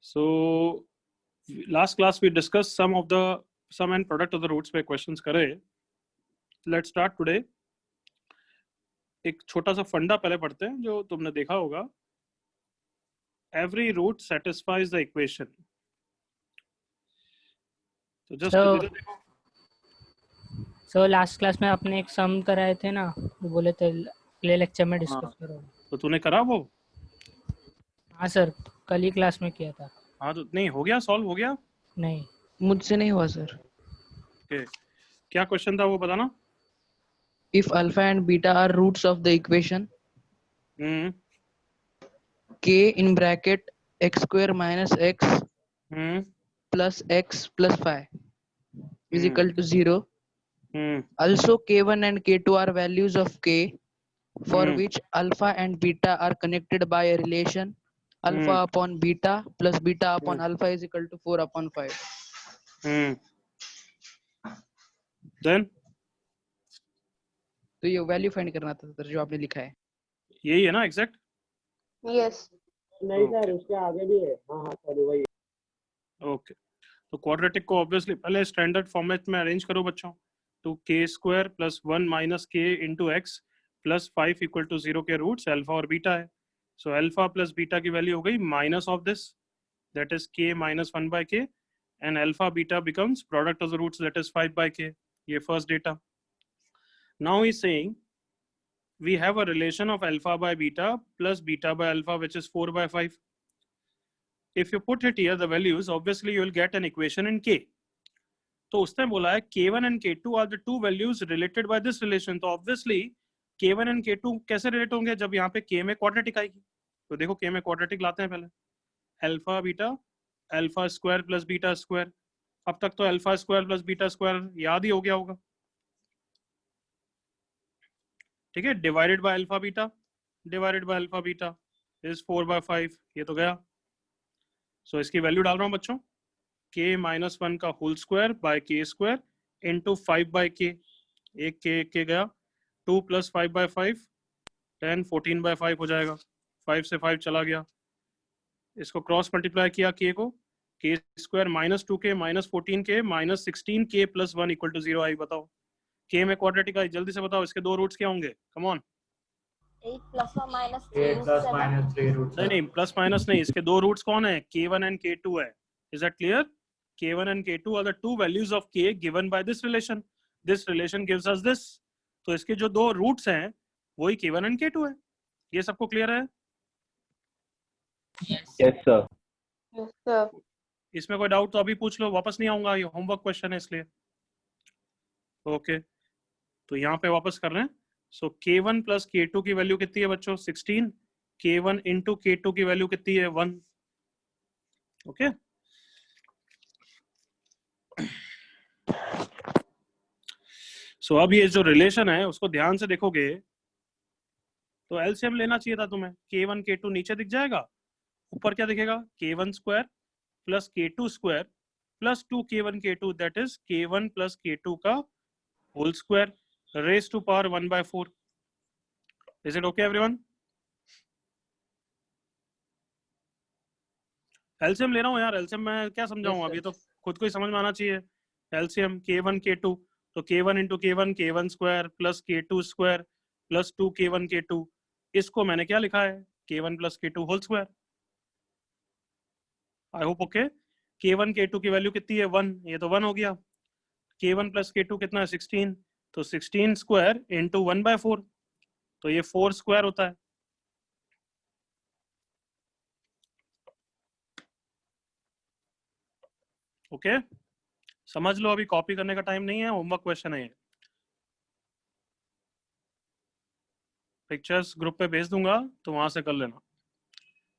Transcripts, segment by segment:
So last class we discussed some of the sum and product of the roots पे questions करे. Let's start today. एक छोटा सा फंडा पहले पढ़ते हैं जो तुमने देखा होगा. Every root satisfies the equation. तो just देखो. So last class में आपने एक सम कराए थे ना, वो बोले थे अगले लेक्चर में डिस्कस करो. तो तूने करा वो? हाँ सर, कल ही क्लास में किया था. हाँ तो नहीं हो गया, सॉल्व हो गया? नहीं, मुझसे नहीं हुआ सर. Okay. क्या क्वेश्चन था वो बताना. If alpha and beta are roots of the equation k in bracket x square minus x plus x plus 5 is equal to 0. Also k1 and k2 are values of k for which alpha and beta are connected by a relation alpha upon beta plus beta upon alpha is equal to 4 upon 5. Then तो ये value find करना था sir जो आपने लिखा है. यही है ना एग्जैक्ट? यस. नहीं सर, उसके आगे भी है. हाँ सॉरी वही. ओके. तो क्वाड्रेटिक को ऑब्वियसली पहले स्टैंडर्ड फॉर्मेट में अरेंज करो बच्चों. तो k square plus 1 minus k into x plus 5 equal to 0 के रूट्स अल्फा और बीटा है. सो अल्फा प्लस बीटा की वैल्यू हो गई minus of this, that is k minus 1 by k, and alpha beta becomes product of the roots, that is 5 by k. ये first data. Now he's saying we have a relation of alpha by beta plus beta by alpha, which is 4 by 5. If you put it here, the values, obviously you will get an equation in k. तो उसने बोला है k1 and k2 are the two values related by this relation. तो obviously k1 and k2 कैसे relate होंगे जब यहाँ पे k में quadratic आएगी. तो देखो k में quadratic लाते हैं पहले. Alpha beta alpha square plus beta square. अब तक तो alpha square plus beta square याद ही हो गया होगा. ठीक है. Divided by alpha beta is 4 by 5. ये तो गया. सो इसकी वैल्यू डाल रहा हूं बच्चों. k माइनस 1 का whole square by k square into 5 by k. एक k गया. 2 प्लस 5 बाय 5 10 14 बाय 5 हो जाएगा. 5 से 5 चला गया. इसको क्रॉस मल्टीप्लाई किया k को. k square minus 2k minus 14k minus 16k plus 1 equal to 0 आई. बताओ k में क्वाड्रेटिक आई. जल्दी से बताओ इसके दो रूट्स क्या होंगे. Come on. 8 प्लस और माइनस 3 रूट्स. नहीं प्लस माइनस नहीं, इसके दो रूट्स कौन है. k1 एंड k2 है. Is that clear? k1 and k2 are the two values of k given by this relation. This relation gives us this. तो इसके जो दो रूट्स हैं वही k1 एंड k2 है. ये सबको क्लियर है? Yes sir. Yes sir. इसमें कोई डाउट तो अभी पूछ लो, वापस नहीं आऊंगा. ये होमवर्क क्वेश्चन है इसलिए. ओके. तो यहाँ पे वापस कर रहे हैं. सो k1 प्लस k2 की वैल्यू कितनी है बच्चों? 16. k1 इंटू k2 की वैल्यू कितनी है? 1. ओके. सो अब ये जो रिलेशन है उसको ध्यान से देखोगे तो एलसीएम लेना चाहिए था तुम्हें. k1 k2 नीचे दिख जाएगा. ऊपर क्या दिखेगा? k1 square plus k2 square plus 2 k1 k2, that is k1 plus k2 का whole square raised to power 1 by 4. Is it okay everyone? LCM ले रहा हूँ यार. LCM मैं क्या समझाऊँ अभी, तो खुद को ही समझ में आना चाहिए. LCM k1 k2, तो k1 into k1 square plus k2 square plus 2 k1 k2. इसको मैंने क्या लिखा है? k1 plus k2 whole square. I hope okay. k1 k2 की वैल्यू कितनी है? 1. ये तो 1 हो गया. k1 प्लस k2 कितना है? 16. तो 16 स्क्वायर इंटू 1 बाय 4, तो ये 4 स्क्वायर होता है. ओके. समझ लो, अभी कॉपी करने का टाइम नहीं है, होमवर्क क्वेश्चन है ये. पिक्चर्स ग्रुप पे भेज दूंगा तो वहां से कर लेना.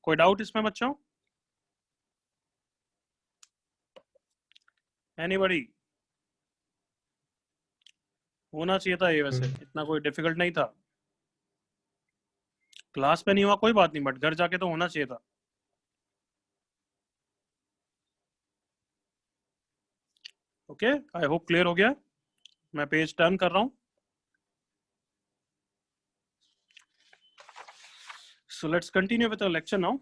कोई डाउट इसमें बच्चों? एनीबॉडी? होना चाहिए था ये. वैसे इतना कोई डिफिकल्ट नहीं था. क्लास में नहीं हुआ कोई बात नहीं, बट घर जाके तो होना चाहिए था. ओके. आई होप क्लियर हो गया. मैं पेज टर्न कर रहा हूं. So let's continue with the lecture now.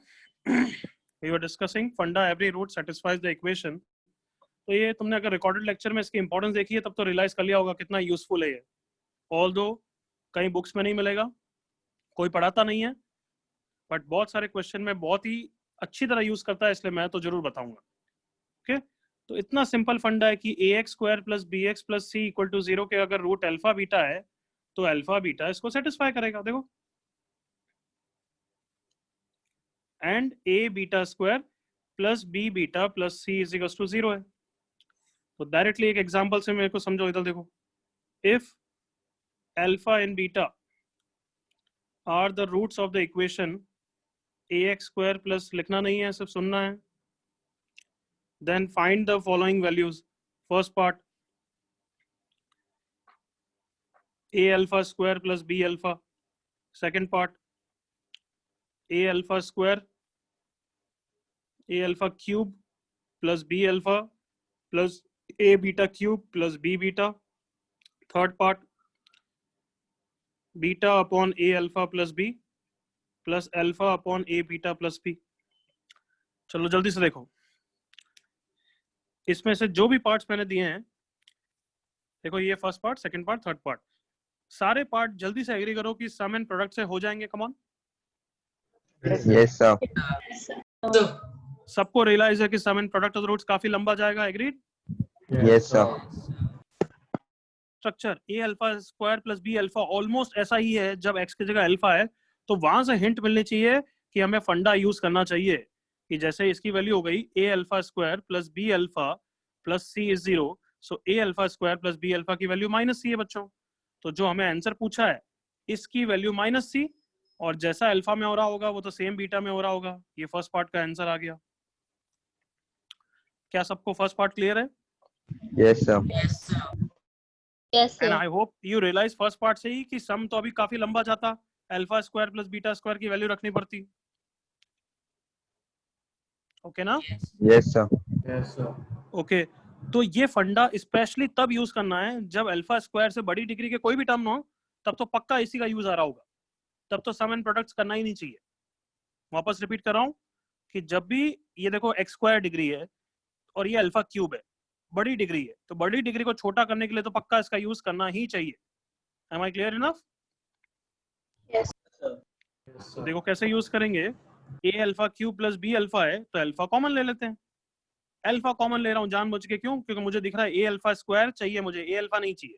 We were discussing funda every root satisfies the equation. तो ये तुमने अगर रिकॉर्डेड लेक्चर में इसकी इंपॉर्टेंस देखी है तब तो रियलाइज कर लिया होगा कितना यूजफुल है ये। ऑल्दो कहीं बुक्स में नहीं मिलेगा, कोई पढ़ाता नहीं है, बट बहुत सारे क्वेश्चन में बहुत ही अच्छी तरह यूज करता है, इसलिए मैं तो जरूर बताऊंगा। ओके, तो इतना सिंपल फंडा है कि ax square plus b x plus C equal to 0 के अगर रूट अल्फा बीटा है तो अल्फा बीटा इसको सेटिस्फाई करेगा। देखो, and a beta square plus b beta plus c is equal to 0 है। तो डायरेक्टली एक एग्जांपल से मेरे को समझो, इधर देखो, if alpha and beta are the roots of the equation ax square plus, लिखना नहीं है सिर्फ सुनना है, then find the following values. First part, a alpha square plus b alpha. Second part, a alpha square, a alpha cube plus b alpha plus a beta cube plus b beta. Third part, beta upon a alpha plus b plus alpha upon a beta plus b. चलो जल्दी से देखो, इसमें से जो भी parts मैंने दिए हैं, देखो ये first part, second part, third part, सारे पार्ट जल्दी से एग्री करो कि सम एंड प्रोडक्ट से हो जाएंगे। Come on, yes sir. सबको रियलाइज है कि sum and product of the roots काफी लंबा जाएगा। Agreed? Yes sir. Structure a alpha square plus b alpha almost ऐसा ही है। जब एक्स की जगह अल्फा है तो वहां से हिंट मिलनी चाहिए कि हमें फंडा यूज करना चाहिए कि जैसे इसकी वैल्यू हो गई a alpha square plus b alpha plus c is 0, so a alpha square plus b alpha की वैल्यू माइनस सी है बच्चों। तो जो हमें आंसर पूछा है इसकी वैल्यू माइनस सी, और जैसा अल्फा में हो रहा होगा वो तो सेम बीटा में हो रहा होगा। ये फर्स्ट पार्ट का आंसर आ गया। क्या सबको फर्स्ट पार्ट क्लियर है? Yes sir. Yes, and sir. I hope you realise first part से ही कि सम तो अभी काफी लंबा जाता, alpha square plus beta square की वैल्यू रखनी पड़ती। ओके ना? Yes sir. Yes, sir. Okay, तो ये फंडा स्पेशली तब यूज करना है जब अल्फा स्क्वायर से बड़ी डिग्री के कोई भी टर्म हो, तब तो पक्का इसी का यूज आ रहा होगा, तब तो सम एंड प्रोडक्ट्स करना ही नहीं चाहिए। वापस रिपीट कर रहा हूं कि जब भी ये देखो एक्स स्क्वायर डिग्री है और ये अल्फा क्यूब है, बड़ी डिग्री है, तो बड़ी डिग्री को छोटा करने के लिए तो पक्का इसका यूज करना ही चाहिए। Am I clear enough? Yes, तो sir. देखो कैसे यूज करेंगे। A alpha cube plus b alpha है तो अल्फा कॉमन ले लेते हैं। अल्फा कॉमन ले रहा हूँ जानबूझ के, क्यों? क्योंकि मुझे दिख रहा है ए अल्फा स्क्वायर चाहिए, मुझे ए अल्फा नहीं चाहिए।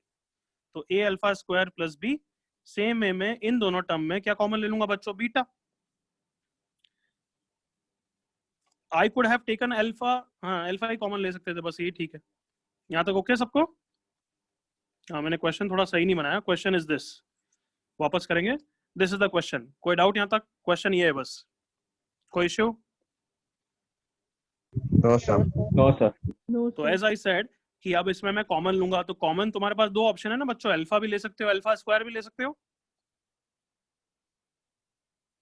तो a alpha square plus b, same way में इन दोनों टर्म में क्या कॉमन ले लूंगा बच्चों? Beta. I could have taken alpha, हाँ अल्फा ही कॉमन ले सकते थे, बस ये ठीक है। यहाँ तक ओके सबको? हाँ, मैंने क्वेश्चन थोड़ा सही नहीं बनाया। क्वेश्चन इज दिस, वापस करेंगे। This is the question. कोई डाउट यहाँ तक? क्वेश्चन ये है बस, कोई issue? No sir. No, sir. तो एज आई सेड कि अब इसमें मैं कॉमन लूंगा, तो कॉमन तुम्हारे पास दो ऑप्शन है ना बच्चों, अल्फा भी ले सकते हो, अल्फा स्क्वायर भी ले सकते हो।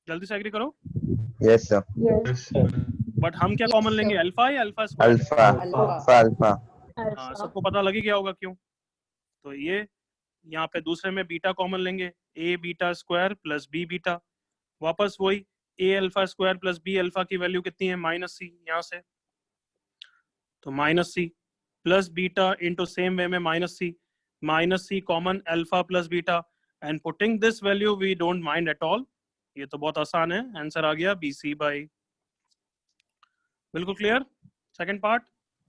जल्दी से एग्री करो। Yes sir. Yes, sir. But हम क्या Yes, कॉमन sir. लेंगे, अल्फा या alpha square? Alpha alpha alpha. हाँ, सबको पता लग ही गया होगा क्यों। तो ये यहाँ पे दूसरे में बीटा कॉमन लेंगे, a beta square plus b beta. वापस वही a alpha square plus b alpha की वैल्यू कितनी है? Minus c. यहाँ से तो minus c plus beta into same way में minus c common alpha plus beta, and putting this value we don't mind at all. ये तो बहुत आसान है, आंसर आ गया BC बाई। बिल्कुल clear? Second part.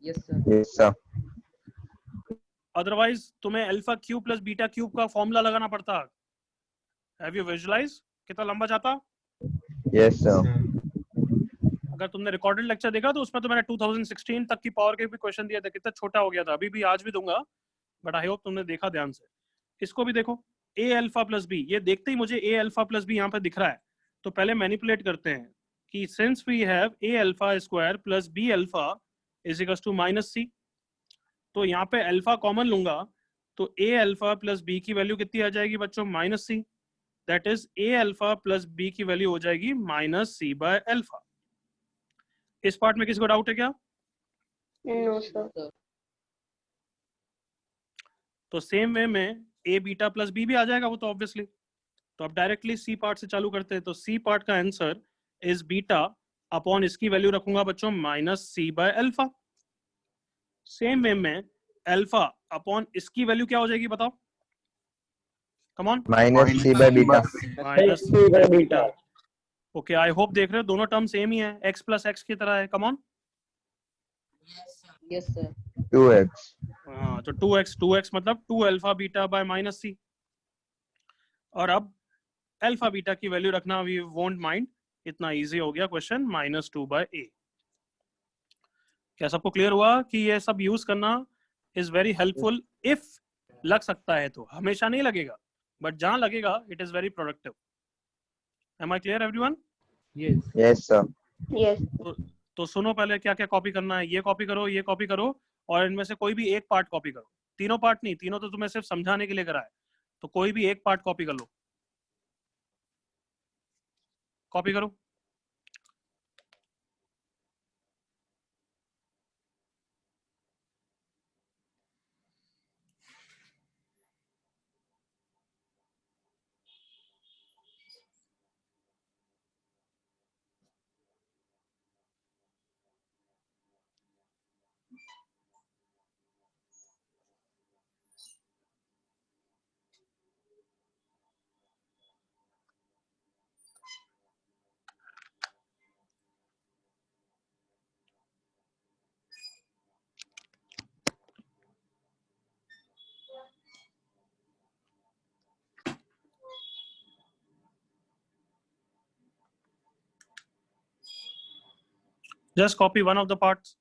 Yes, sir. Yes sir. Otherwise तुम्हें alpha cube plus beta cube का फॉर्मूला लगाना पड़ता। हैव यू विजुअलाइज कितना लंबा जाता? Yes sir. अगर तुमने रिकॉर्डेड लेक्चर देखा तो उसमें तो मैंने 2016 तक की पावर के भी क्वेश्चन दिए थे, कितना छोटा हो गया था। अभी भी आज भी दूंगा, बट आई होप तुमने देखा ध्यान से। इसको भी देखो, ए अल्फा प्लस बी, ये देखते ही मुझे ए अल्फा प्लस बी यहाँ पे दिख रहा है, तो पहले मैनिपुलेट करते हैं कि since we have a alpha square plus b alpha is equal to minus c, तो यहाँ पे अल्फा कॉमन लूंगा तो ए अल्फा प्लस बी की वैल्यू कितनी आ जाएगी बच्चों? Minus c. That is a alpha plus b की वैल्यू हो जाएगी माइनस सी बाय अल्फा। इस पार्ट में किसी को डाउट है क्या? No, sir. तो सेम वे में ए बीटा प्लस बी भी आ जाएगा वो तो ऑब्वियसली। तो अब डायरेक्टली सी पार्ट से चालू करते हैं। तो सी पार्ट का आंसर इज बीटा अपॉन इसकी वैल्यू रखूंगा बच्चों minus C by alpha. Same way में अल्फा अपॉन इसकी वैल्यू क्या हो जाएगी बताओ, come on. minus C by beta. Minus C by beta. Okay, I hope देख रहे हो दोनों टर्म सेम ही है, x प्लस एक्स की तरह है, come on. Yes, sir. 2x. हाँ, तो 2x मतलब 2 अल्फा बीटा बाय माइनस सी। और अब अल्फा बीटा की वैल्यू रखना वी वोंट माइंड, इतना इजी हो गया क्वेश्चन, -2 बाय a। क्या सबको क्लियर हुआ कि ये सब यूज करना इज वेरी हेल्पफुल इफ लग सकता है, तो हमेशा नहीं लगेगा, बट जहां लगेगा it is very productive. Am I clear everyone? Yes, sir. Yes. तो सुनो पहले क्या क्या कॉपी करना है, ये कॉपी करो, ये कॉपी करो, और इनमें से कोई भी एक पार्ट कॉपी करो। तीनों पार्ट नहीं, तीनों तो तुम्हें सिर्फ समझाने के लिए करा है, तो कोई भी एक पार्ट कॉपी कर लो, कॉपी करो। Just copy one of the parts.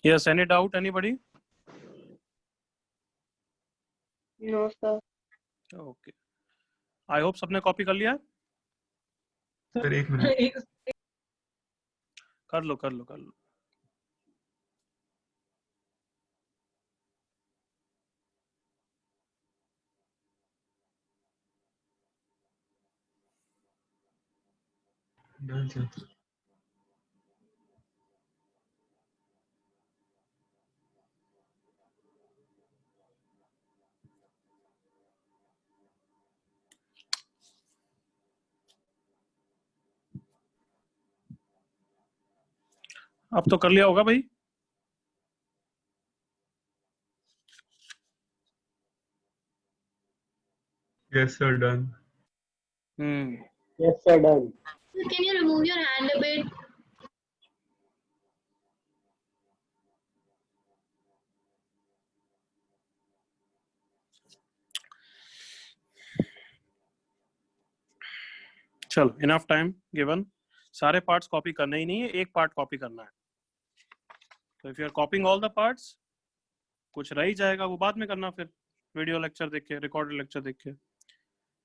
Yes, any doubt, anybody? No, sir. Okay. I hope सबने कॉपी कर लिया है? सर एक मिनट। कर लो कर लो कर लो। Done sir. अब तो कर लिया होगा भाई। Yes sir done. Yes, sir, done. Can you remove your hand a bit? चलो, इनफ टाइम गिवन। सारे पार्ट्स कॉपी करने ही नहीं है, एक पार्ट कॉपी करना है। तो if you are copying all the parts, कुछ रह ही जाएगा, वो बाद में करना फिर, वीडियो लेक्चर देख के, रिकॉर्डेड लेक्चर देख के।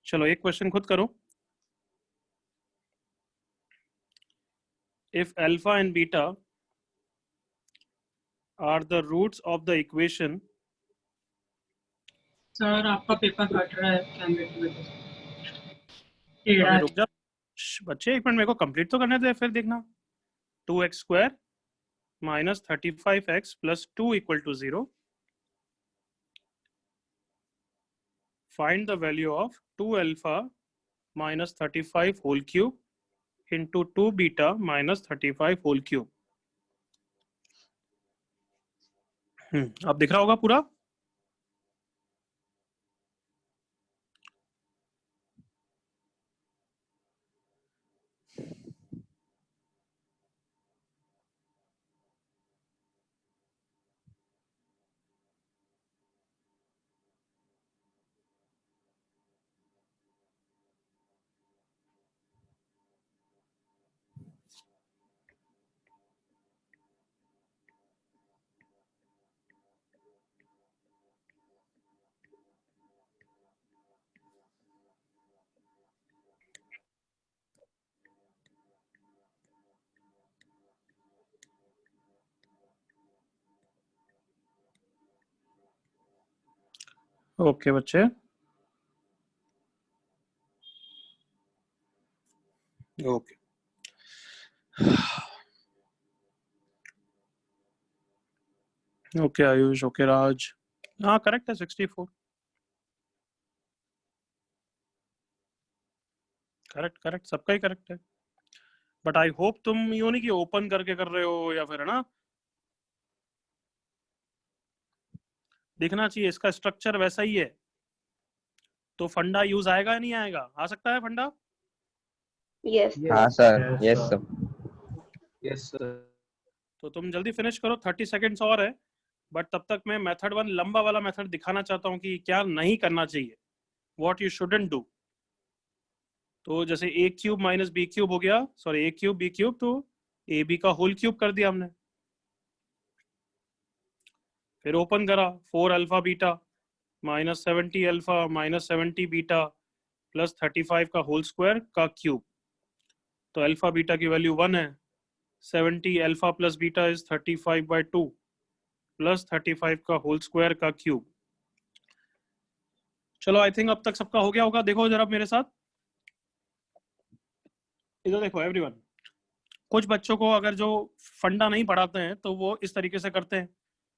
चलो एक क्वेश्चन खुद करो। If alpha and beta are the roots of the equation. Sir आपका पेपर कट रहा है कैमरे की वजह से। टेढ़ा अभी है। रुक जा बच्चे, एक मिनट मेरे को कंप्लीट तो करने दे, फिर देखना। 2x² - 35x + 2 = 0। Find the value of 2 alpha - 35 whole cube into 2 beta - 35 whole cube। अब दिख रहा होगा पूरा। ओके बच्चे, ओके ओके आयुष, ओके राज, हाँ करेक्ट है 64, करेक्ट करेक्ट, सबका ही करेक्ट है। बट आई होप तुम यूं नहीं कि ओपन करके कर रहे हो या फिर, है ना, दिखना चाहिए इसका स्ट्रक्चर वैसा ही है, तो फंडा यूज आएगा या नहीं आएगा? आ सकता है फंडा? Yes. हाँ sir, yes sir. Yes sir. तो तुम जल्दी फिनिश करो, 30 सेकेंड्स और है। बट तब तक मैं मेथड 1 लंबा वाला मेथड दिखाना चाहता हूँ कि क्या नहीं करना चाहिए, व्हाट यू शुडंट डू। तो जैसे ए क्यूब माइनस बी क्यूब हो गया, सॉरी ए क्यूब बी क्यूब, तो ए बी का होल क्यूब कर दिया हमने, फिर ओपन करा 4 alpha beta minus 70 alpha minus 70 beta plus 35 का होल स्क्वायर का क्यूब। तो अल्फा बीटा की वैल्यू 1 है, 70 alpha plus beta is 35/2 plus 35 का होल स्क्वायर का क्यूब। चलो आई थिंक अब तक सबका हो गया होगा। देखो जरा मेरे साथ, इधर देखो एवरीवन। कुछ बच्चों को अगर जो फंडा नहीं पढ़ाते हैं तो वो इस तरीके से करते हैं,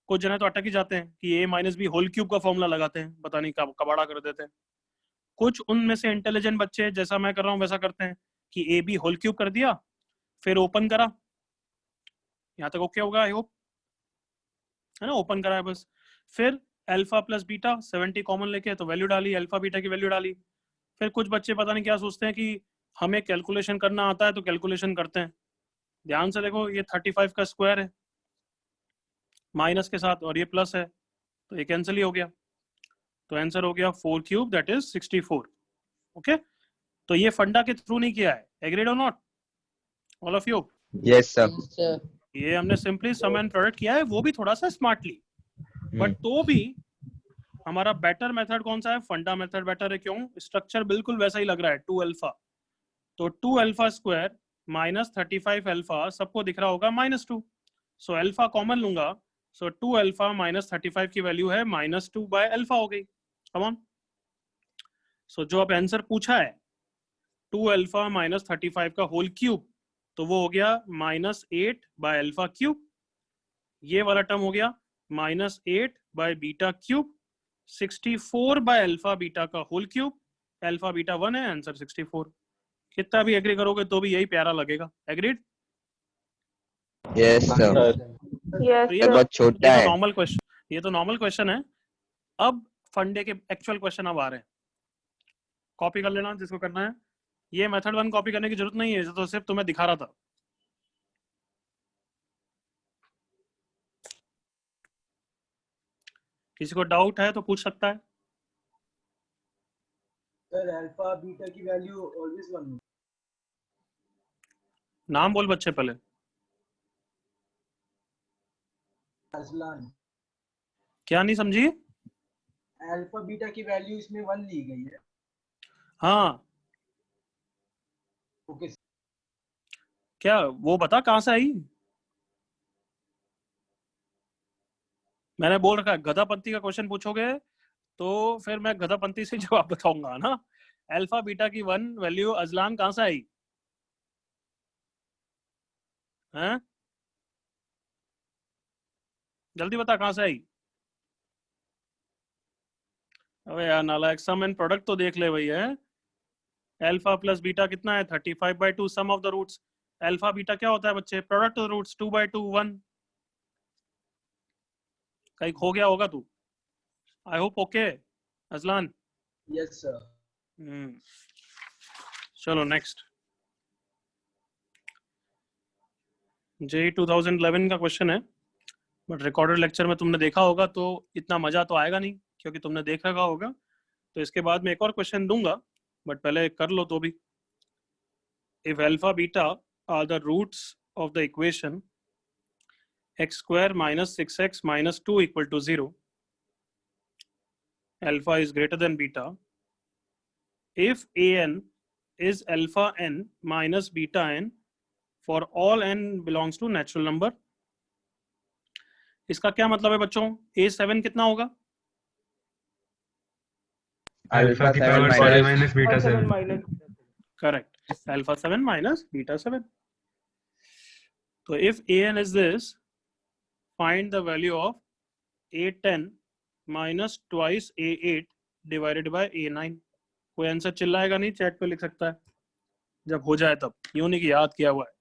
कुछ जने तो अटक ही जाते हैं कि ए माइनस बी होल क्यूब का फॉर्मूला लगाते हैं, पता नहीं कब कबाड़ा कर देते हैं। कुछ उनमें से इंटेलिजेंट बच्चे जैसा मैं कर रहा हूँ वैसा करते हैं कि ए बी होल क्यूब कर दिया, फिर ओपन करा, यहाँ तक ओके होगा आई होप, है ना, ओपन करा है बस। फिर अल्फा प्लस बीटा 70 कॉमन लेके तो वैल्यू डाली, अल्फा बीटा की वैल्यू डाली। फिर कुछ बच्चे पता नहीं क्या सोचते हैं कि हमें कैलकुलेशन करना आता है तो कैलकुलेशन करते हैं। ध्यान से देखो, ये 35 का स्क्वायर है माइनस के साथ और ये प्लस है, तो ये कैंसिल ही हो गया, तो आंसर हो गया 4 क्यूब दैट इज 64। ओके, तो ये फंडा के थ्रू नहीं किया है, एग्रीड और not all of you? Yes sir. ये हमने सिंपली सम एंड प्रोडक्ट किया है, वो भी थोड़ा सा स्मार्टली, बट तो भी हमारा बेटर मेथड कौन सा है? फंडा मेथड बेटर है। क्यों? स्ट्रक्चर बिल्कुल वैसा ही लग रहा है, 2 अल्फा, तो 2 अल्फा स्क्वायर माइनस 35 अल्फा, सबको दिख रहा होगा -2, सो अल्फा कॉमन लूंगा, सो 2 अल्फा माइनस 35 की वैल्यू है -2 बाय अल्फा हो गई। कम ऑन, सो जो अब आंसर पूछा है 2 अल्फा माइनस 35 का होल क्यूब, तो वो हो गया -8 बाय अल्फा क्यूब। ये वाला टर्म हो गया -8 by beta cube, 64 bye alpha beta का होल क्यूब, अल्फा बीटा 1 है, आंसर 64। कितना भी एग्री करोगे तो भी यही प्यारा लगेगा। एग्रीड? Yes sir. Yes. ये बहुत छोटा है। नॉर्मल क्वेश्चन, ये तो नॉर्मल क्वेश्चन है। अब फंडे के एक्चुअल क्वेश्चन अब आ रहे हैं, कॉपी कर लेना जिसको करना है। ये मेथड 1 कॉपी करने की जरूरत नहीं है, तो सिर्फ तुम्हें दिखा रहा था। किसी को डाउट है तो पूछ सकता है। सर अल्फा बीटा की वैल्यू ऑलवेज 1। नाम बोल बच्चे पहले। अजलान। क्या नहीं समझी? अल्फा बीटा की वैल्यू इसमें 1 ली गई है। हाँ, ओके। क्या वो बता कहां से आई? मैंने बोल रखा है गधापंती का क्वेश्चन पूछोगे तो फिर मैं गधापंती से जवाब बताऊंगा ना। अल्फा बीटा की 1 वैल्यू अजलान कहां से आई? हैं? जल्दी बता कहां से आई। अबे यार नालायक, सम एंड प्रोडक्ट तो देख ले भाई। है अल्फा प्लस बीटा कितना है? 35/2 sum of the roots. Alpha beta क्या होता है बच्चे? Product of roots, 2/2 1। कहीं खो गया होगा तू। I hope okay Azlan. Yes sir. चलो नेक्स्ट, जेई 2011 का क्वेश्चन है, बट रिकॉर्डेड लेक्चर में तुमने देखा होगा तो इतना मजा तो आएगा नहीं क्योंकि तुमने देख रखा होगा। तो इसके बाद में एक और क्वेश्चन दूंगा, बट पहले कर लो तो भी। If alpha beta are the roots of the equation x² - 6x - 2 = 0, alpha is greater than beta, if an is alpha n minus beta n for all n belongs to natural number। इसका क्या मतलब है बच्चों? A7 कितना होगा? alpha की 7 power 7 minus minus beta 7 minus Correct. Alpha 7 minus beta 7. So if an is this, find the value of a10 minus twice a8 divided by a9. कोई answer चिल्लाएगा नहीं, चैट पे लिख सकता है जब हो जाए तब, यूं नहीं कि याद किया हुआ है।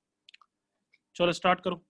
चलो स्टार्ट करो।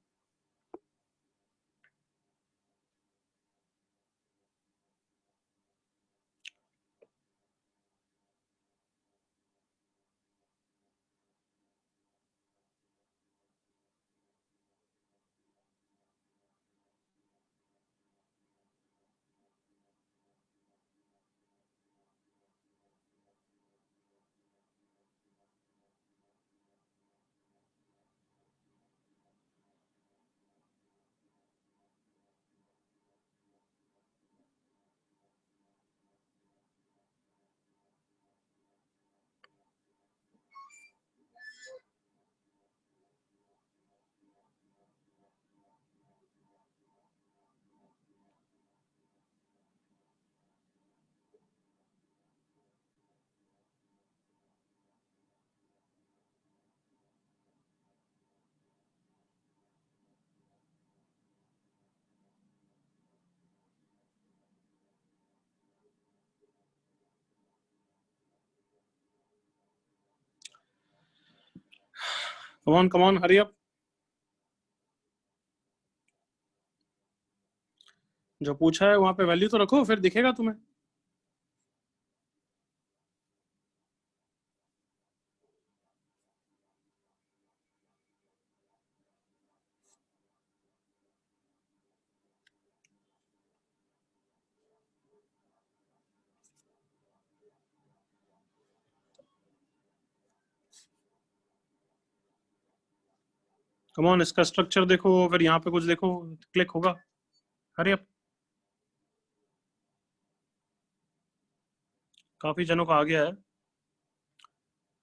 Come on, hurry up. जो पूछा है वहां पे वैल्यू तो रखो, फिर दिखेगा तुम्हें। कम ऑन, इसका स्ट्रक्चर देखो, फिर यहाँ पे कुछ देखो, क्लिक होगा। Hurry up. काफी जनों का आ गया है।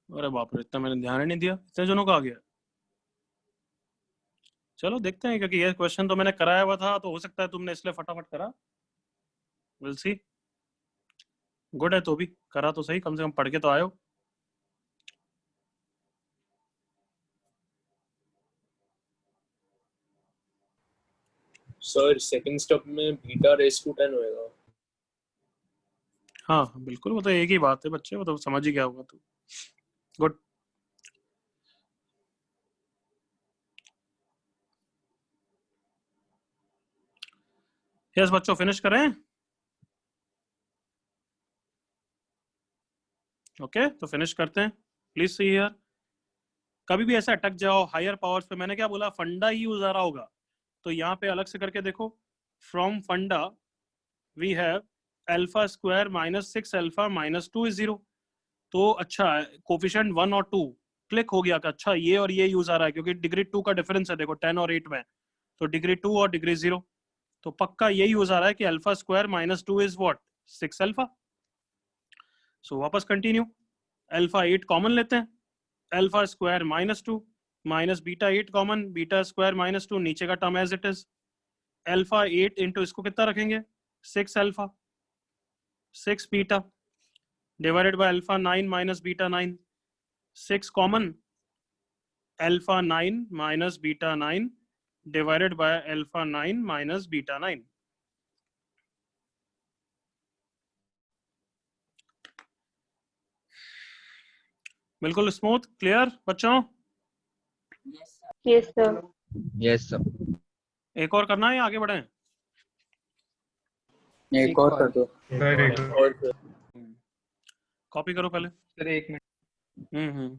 अरे बाप रे, इतना मैंने ध्यान ही नहीं दिया, इतने जनों का आ गया। चलो देखते हैं, क्योंकि ये क्वेश्चन तो मैंने कराया हुआ था, तो हो सकता है तुमने इसलिए फटाफट करा। Will see. गुड है, तो भी करा तो सही, कम से कम पढ़ के तो आयो। सर सेकंड स्टेप में बीटा रेस टू 10 होएगा। हाँ बिल्कुल, वो तो एक ही बात है बच्चे, वो तो समझ ही गया होगा तू। गुड। यस बच्चों, फिनिश करें। ओके तो फिनिश करते हैं। प्लीज सी हियर, कभी भी ऐसा अटक जाओ हायर पावर्स पे, मैंने क्या बोला, फंडा ही यूज आ रहा होगा, तो यहाँ पे अलग से करके देखो। From funda we have alpha square minus 6 alpha minus 2 is 0। तो अच्छा, कोफिशिएंट 1 और 2 क्लिक हो गया कि अच्छा ये और ये यूज आ रहा है, क्योंकि डिग्री 2 का डिफरेंस है, देखो 10 और 8 में, तो डिग्री 2 और डिग्री 0, तो पक्का ये यूज आ रहा है कि alpha square minus 2 is what, 6 alpha. So वापस कंटिन्यू, अल्फा 8 कॉमन लेते हैं, alpha square minus 2 minus beta 8 common, beta square minus 2, नीचे का term as it is, alpha 8 into इसको कितना रखेंगे, 6 alpha 6 beta divided by alpha 9 minus beta 9, 6 common, alpha 9 minus beta 9 divided by alpha 9 minus beta 9। बिल्कुल smooth, clear बच्चों? Yes, sir. yes sir एक और करना है या आगे बढ़े? एक और कर दो। सर एक और कॉपी करो पहले। सर एक minute.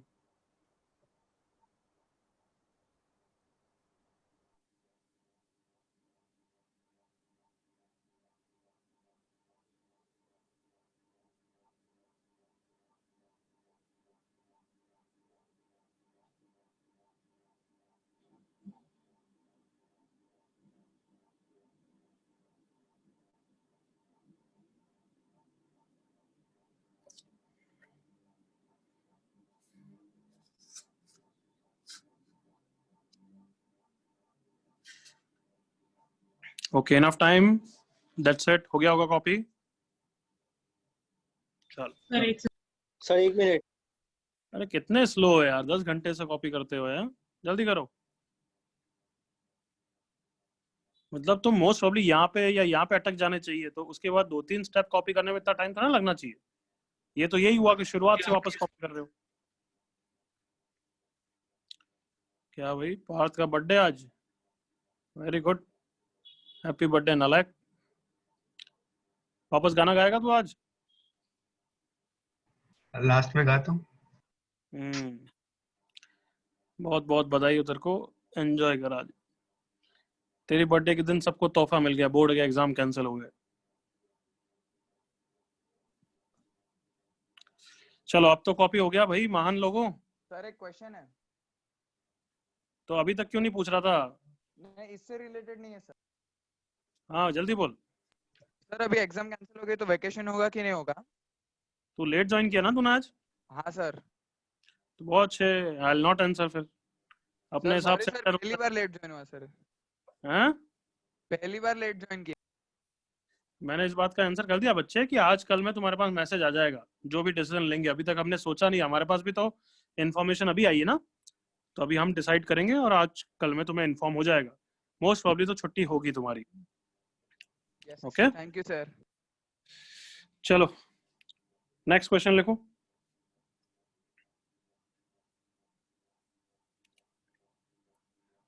Okay, enough time, that's it, हो गया होगा कॉपी। चलो सर एक सर 1 मिनट। अरे कितने स्लो हो यार, 10 घंटे से कॉपी करते हो यार, जल्दी करो। मतलब तुम मोस्ट प्रॉब्ली यहाँ पे या यहाँ पे अटक जाने चाहिए, तो उसके बाद 2-3 स्टेप कॉपी करने में इतना टाइम तो ना लगना चाहिए। ये तो यही हुआ कि शुरुआत से वापस कॉपी कर रहे हो। क्या भाई, पार्थ का बर्थडे आज? वेरी गुड, हैप्पी बर्थडे नालायक। वापस गाना गाएगा तू आज? लास्ट में गाता हूँ। बहुत बहुत बधाई हो तेरे को, एंजॉय कर आज। तेरी बर्थडे के दिन सबको तोहफा मिल गया, बोर्ड के एग्जाम कैंसिल हो गए। चलो अब तो कॉपी हो गया भाई महान लोगों। सर एक क्वेश्चन है। तो अभी तक क्यों नहीं पूछ रहा था? नहीं, इससे रिलेटेड नहीं है सर। हाँ जल्दी बोल। सर अभी एग्जाम कैंसिल हो गई तो वेकेशन होगा कि नहीं होगा? तू लेट ज्वाइन किया ना तूने आज? हाँ सर। तो बहुत अच्छे, आई विल नॉट आंसर फिर अपने हिसाब से। सर पहली बार लेट ज्वाइन हुआ सर। हैं? पहली बार लेट ज्वाइन किया। मैंने इस बात का आंसर कर दिया बच्चे कि आज कल में तुम्हारे पास मैसेज आ जाएगा जो भी डिसीजन लेंगे। अभी तक हमने सोचा नहीं, हमारे पास भी तो इन्फॉर्मेशन अभी आई है ना, तो अभी हम डिसाइड करेंगे और आज कल में तुम्हें इन्फॉर्म हो जाएगा। मोस्ट प्रॉब्ली तो छुट्टी होगी तुम्हारी। Okay thank you sir. चलो नेक्स्ट क्वेश्चन लिखो।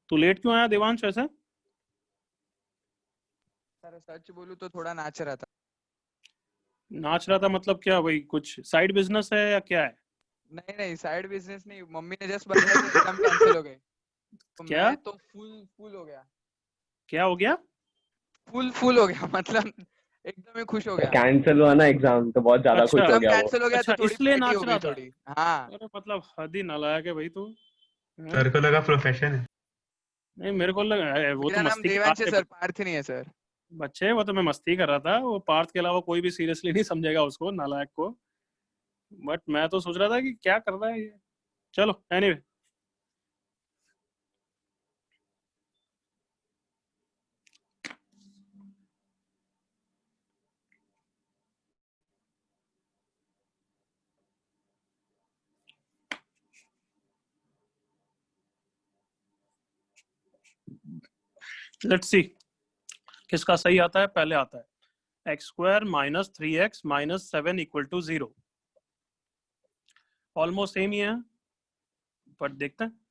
तू लेट क्यों आया देवांश वैसे? सर सच बोलूं तो थोड़ा नाच रहा था। नाच रहा था मतलब क्या, वही कुछ साइड बिजनेस है या क्या है? नहीं नहीं, साइड बिजनेस नहीं, मम्मी ने जस्ट बताया कि एग्जाम कैंसिल हो गए तो क्या? मैं तो फुल हो गया। क्या हो गया? फुल हो गया मतलब एकदम ही खुश हो गया। कैंसिल हुआ ना एग्जाम तो बहुत ज्यादा खुश हो गया वो। कैंसिल हो गया अच्छा, तो थोड़ी इसलिए पार्टी नाच हो रहा गई था? थोड़ी। हाँ। अरे मतलब हद ही नालायक है भाई तू। सर को लगा प्रोफेशन है। नहीं मेरे को लगा वो तो मेरा नाम मस्ती की देवांश बात है है सर, पार्थ नहीं है सर। बच्चे, वो तो मैं मस्ती कर रहा था। वो पार्थ के अलावा कोई भी सीरियसली नहीं समझेगा उसको, नालायक को। बट मैं तो सोच रहा था कि क्या कर रहा है ये। चलो एनीवे लेट्स सी किसका सही आता है। पहले आता है x² minus 3x minus 7 equal to 0। Almost same ही है, बट देखते हैं।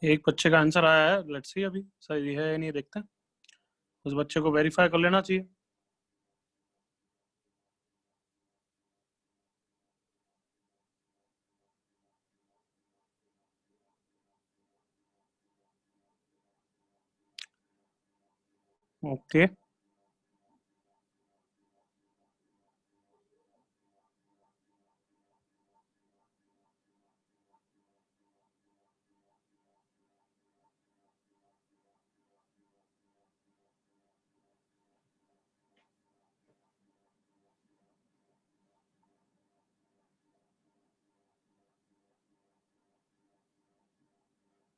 एक बच्चे का आंसर आया है, लेट्स सी अभी सही है या नहीं देखते हैं। उस बच्चे को वेरीफाई कर लेना चाहिए। ओके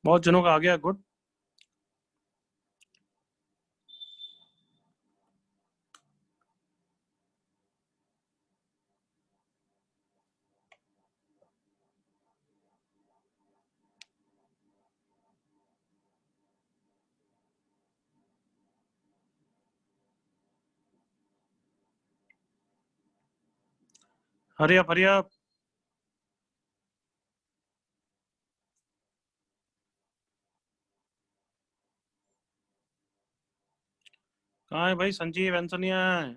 बहुत जनों का आ गया, good. Hurry up hurry up. कहाँ है भाई संजीव? आंसर नहीं आया है।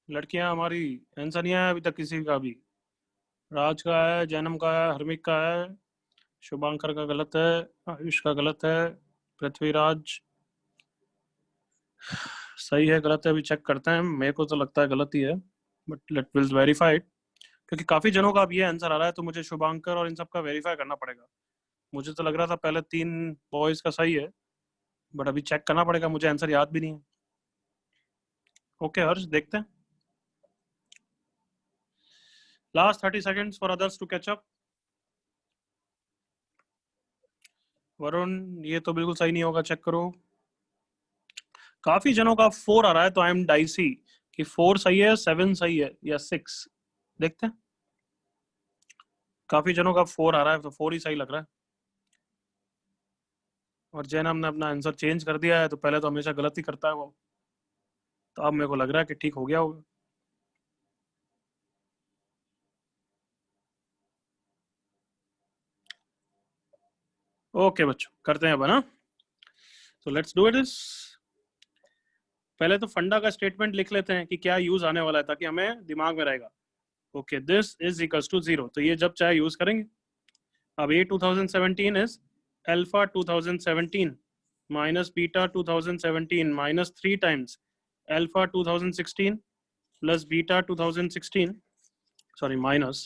लड़कियां हमारी, आंसर नहीं आया अभी तक किसी का भी। राज का है, जैनम का है, हर्मिक का है, शुभांकर का गलत है, आयुष का गलत है, पृथ्वीराज सही है गलत है अभी चेक करते हैं। मेरे को तो लगता है गलत ही है, but let will verify it, क्योंकि काफी जनों का अब ये आंसर आ रहा है, तो मुझे शुभांकर और इन सब का वेरीफाई करना पड़ेगा। मुझे तो लग रहा था पहले 3 बॉयज का सही है, बट अभी चेक करना पड़ेगा, मुझे आंसर याद भी नहीं है। ओके हर्ष, देखते हैं। Last 30 seconds for others to catch up. Varun, ये तो बिल्कुल सही नहीं होगा, चेक करो। काफी जनों का 4 आ रहा है, तो आई एम डाइसी कि 4 सही है, 7 सही है या 6। देखते हैं। काफी जनों का 4 आ रहा है, तो 4 ही सही लग रहा है। और जैनम ने अपना आंसर चेंज कर दिया है, तो पहले तो हमेशा गलत ही करता है वो, तो अब मेरे को लग रहा है कि ठीक हो गया होगा। ओके बच्चों, करते हैं अब ना। तो लेट्स डू इट इज। पहले तो फंडा का स्टेटमेंट लिख लेते हैं कि क्या यूज आने वाला है, ताकि हमें दिमाग में रहेगा। Okay, this is equals to 0, तो ये जब चाहे यूज करेंगे। अब ये 2017 is alpha 2017 minus beta 2017 minus 3 times alpha 2016 plus beta 2016 sorry minus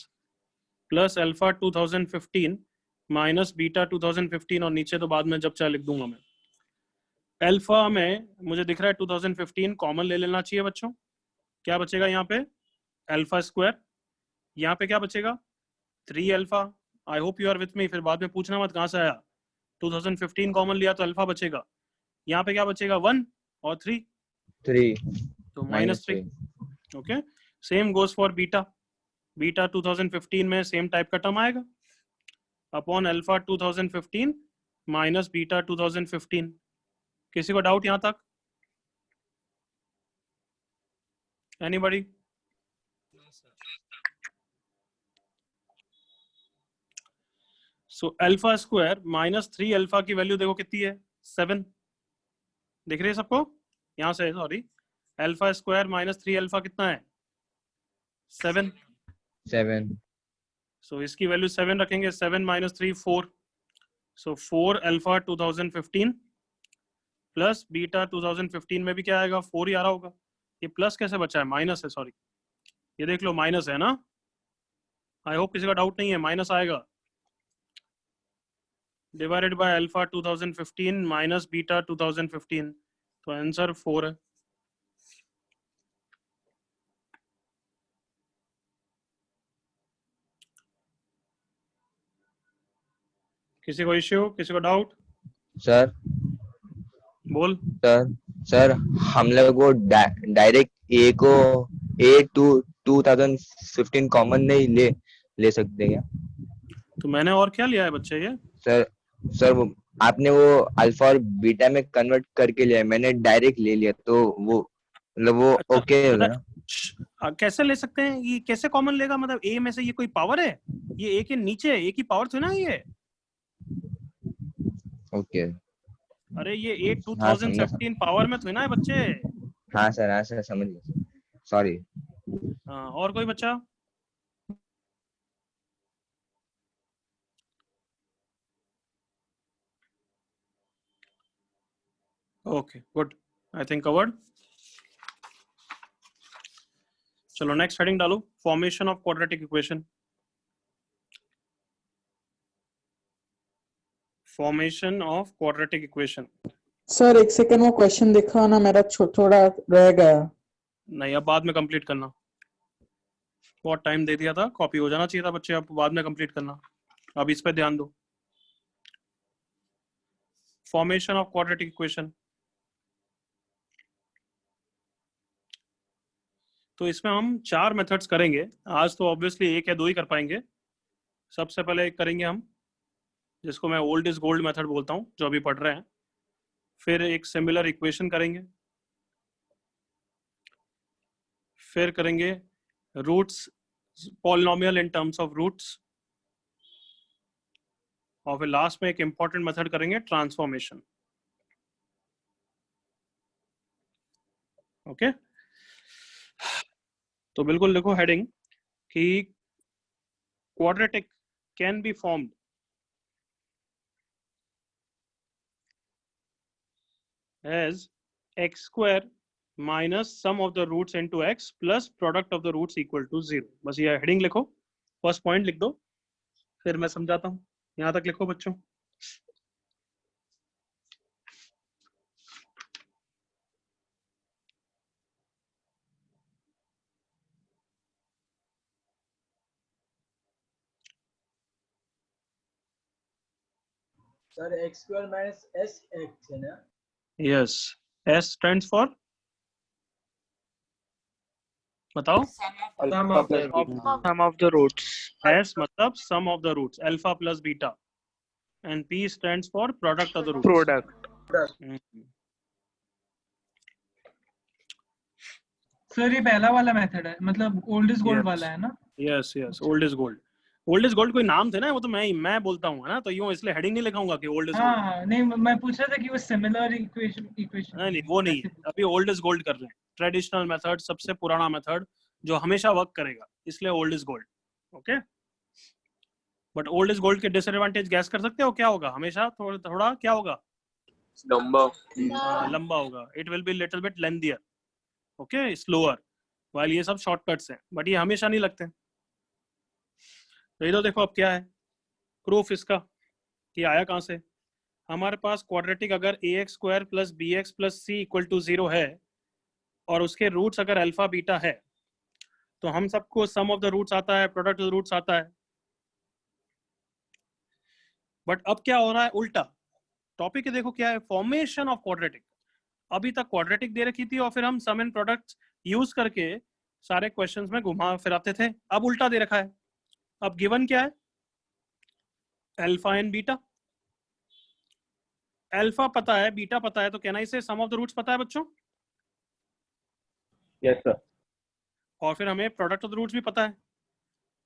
plus alpha 2015 minus beta 2015, और नीचे तो बाद में जब चाहे लिख दूंगा मैं। अल्फा में मुझे दिख रहा है 2015 कॉमन ले लेना चाहिए बच्चों। क्या बचेगा यहाँ पे? Alpha square. यहाँ पे क्या बचेगा? 3 alpha. I hope you are with me, फिर बाद में पूछना मत कहाँ से आया। 2015 कॉमन लिया तो अल्फा बचेगा। यहाँ पे क्या बचेगा? 1 और 3, तो -3। Okay, same goes for beta. Beta 2015 में सेम टाइप का टर्म आएगा अपॉन अल्फा 2015 माइनस बीटा 2015। किसी को डाउट यहाँ तक? Anybody? So alpha square minus 3 alpha की वैल्यू देखो कितनी है? 7। दिख रही है सबको? यहाँ से sorry, alpha square minus 3 alpha कितना है? 7। सो इसकी वैल्यू 7 रखेंगे। 7 माइनस 3 4, सो 4 अल्फा 2015 प्लस बीटा 2015 में भी क्या आएगा? 4 ही आ रहा होगा। ये प्लस कैसे बचा है? माइनस है, सॉरी, ये देख लो माइनस है ना। आई होप किसी का डाउट नहीं है, माइनस आएगा। Divided by alpha 2015 minus beta 2015, तो आंसर 4 है। किसी को इश्यू, किसी को डाउट? सर बोल। सर हम लोग वो डायरेक्ट ए को ए 2015 कॉमन नहीं ले सकते क्या? तो मैंने और क्या लिया है बच्चे ये? सर वो आपने वो अल्फा और बीटा में कन्वर्ट करके लिया है, मैंने डायरेक्ट ले लिया, तो वो मतलब वो अच्छा, ओके होगा मतलब कैसे ले सकते हैं? ये कैसे कॉमन लेगा? मतलब ए में से ये कोई पावर है? ये ए के नीचे ए की पावर थी ना ये। ओके। अरे ये ए 2017 पावर में थी ना बच्चे। हाँ सर समझ गया, सॉरी। हाँ, और कोई बच्चा? Okay good, I think covered. चलो नेक्स्ट हेडिंग डालो, formation of quadratic equation. Formation of quadratic equation. Sir एक सेकंड, वो क्वेश्चन देखा ना मेरा थोड़ा रह गया। नहीं, अब बाद में कंप्लीट करना, बहुत टाइम दे दिया था, कॉपी हो जाना चाहिए था बच्चे, अब बाद में कंप्लीट करना। अब इस पे ध्यान दो। Formation of quadratic equation. तो इसमें हम 4 मेथड्स करेंगे आज, तो ऑब्वियसली 1 या 2 ही कर पाएंगे। सबसे पहले एक करेंगे हम, जिसको मैं ओल्ड इज गोल्ड मेथड बोलता हूँ, जो अभी पढ़ रहे हैं। फिर एक सिमिलर इक्वेशन करेंगे, फिर करेंगे roots, polynomial in terms of roots, और फिर लास्ट में एक इंपॉर्टेंट मेथड करेंगे, ट्रांसफॉर्मेशन। ओके, तो बिल्कुल लिखो हेडिंग कि quadratic can be formed as x square minus sum of the roots into x plus product of the roots equal to 0. बस ये हेडिंग लिखो, फर्स्ट पॉइंट लिख दो, फिर मैं समझाता हूँ. यहाँ तक लिखो बच्चों. Sir x square minus s x है ना? Yes. S stands for, बताओ. Sum of the roots. S मतलब sum of the roots, alpha plus beta, and P stands for product of the roots. Product. Sir ये पहला वाला method है, मतलब old is gold वाला है ना? Yes, yes. Old is gold. Old is gold कोई नाम थे ना, वो तो मैं बोलता हूँ ना, तो यूं इसलिए हेडिंग नहीं लिखाऊंगा कि ओल्ड इज गोल्ड. हाँ, नहीं मैं पूछ रहा था कि वो सिमिलर इक्वेशन नहीं वो नहीं है. अभी ओल्ड इज गोल्ड कर रहे हैं. ट्रेडिशनल मेथड, सबसे पुराना मेथड जो हमेशा वर्क करेगा, इसलिए old is gold. Okay. But old is gold के डिसएडवांटेज गैस कर सकते हो क्या होगा? हमेशा थोड़ा क्या होगा? लंबा होगा. It will be little bit lengthier. Okay, slower. While ये सब शॉर्टकट्स हैं, बट ये हमेशा नहीं लगते. तो ये तो देखो अब क्या है प्रूफ इसका कि आया कहाँ से. हमारे पास क्वाड्रेटिक अगर ax square plus bx plus c equal to 0 है और उसके रूट्स अगर अल्फा बीटा है, तो हम सबको सम ऑफ द रूट्स आता है, प्रोडक्ट ऑफ द रूट्स आता है. बट अब क्या हो रहा है उल्टा. टॉपिक देखो क्या है, फॉर्मेशन ऑफ क्वाड्रेटिक. अभी तक क्वाड्रेटिक दे रखी थी और फिर हम सम एंड प्रोडक्ट यूज करके सारे क्वेश्चंस में घुमा फिराते थे. अब उल्टा दे रखा है. अब गिवन क्या है? Alpha and beta. अल्फा पता है, बीटा पता है, तो कहना इसे सम ऑफ द रूट्स पता है बच्चों? Yes sir. और फिर हमें प्रोडक्ट ऑफ द रूट्स भी पता है.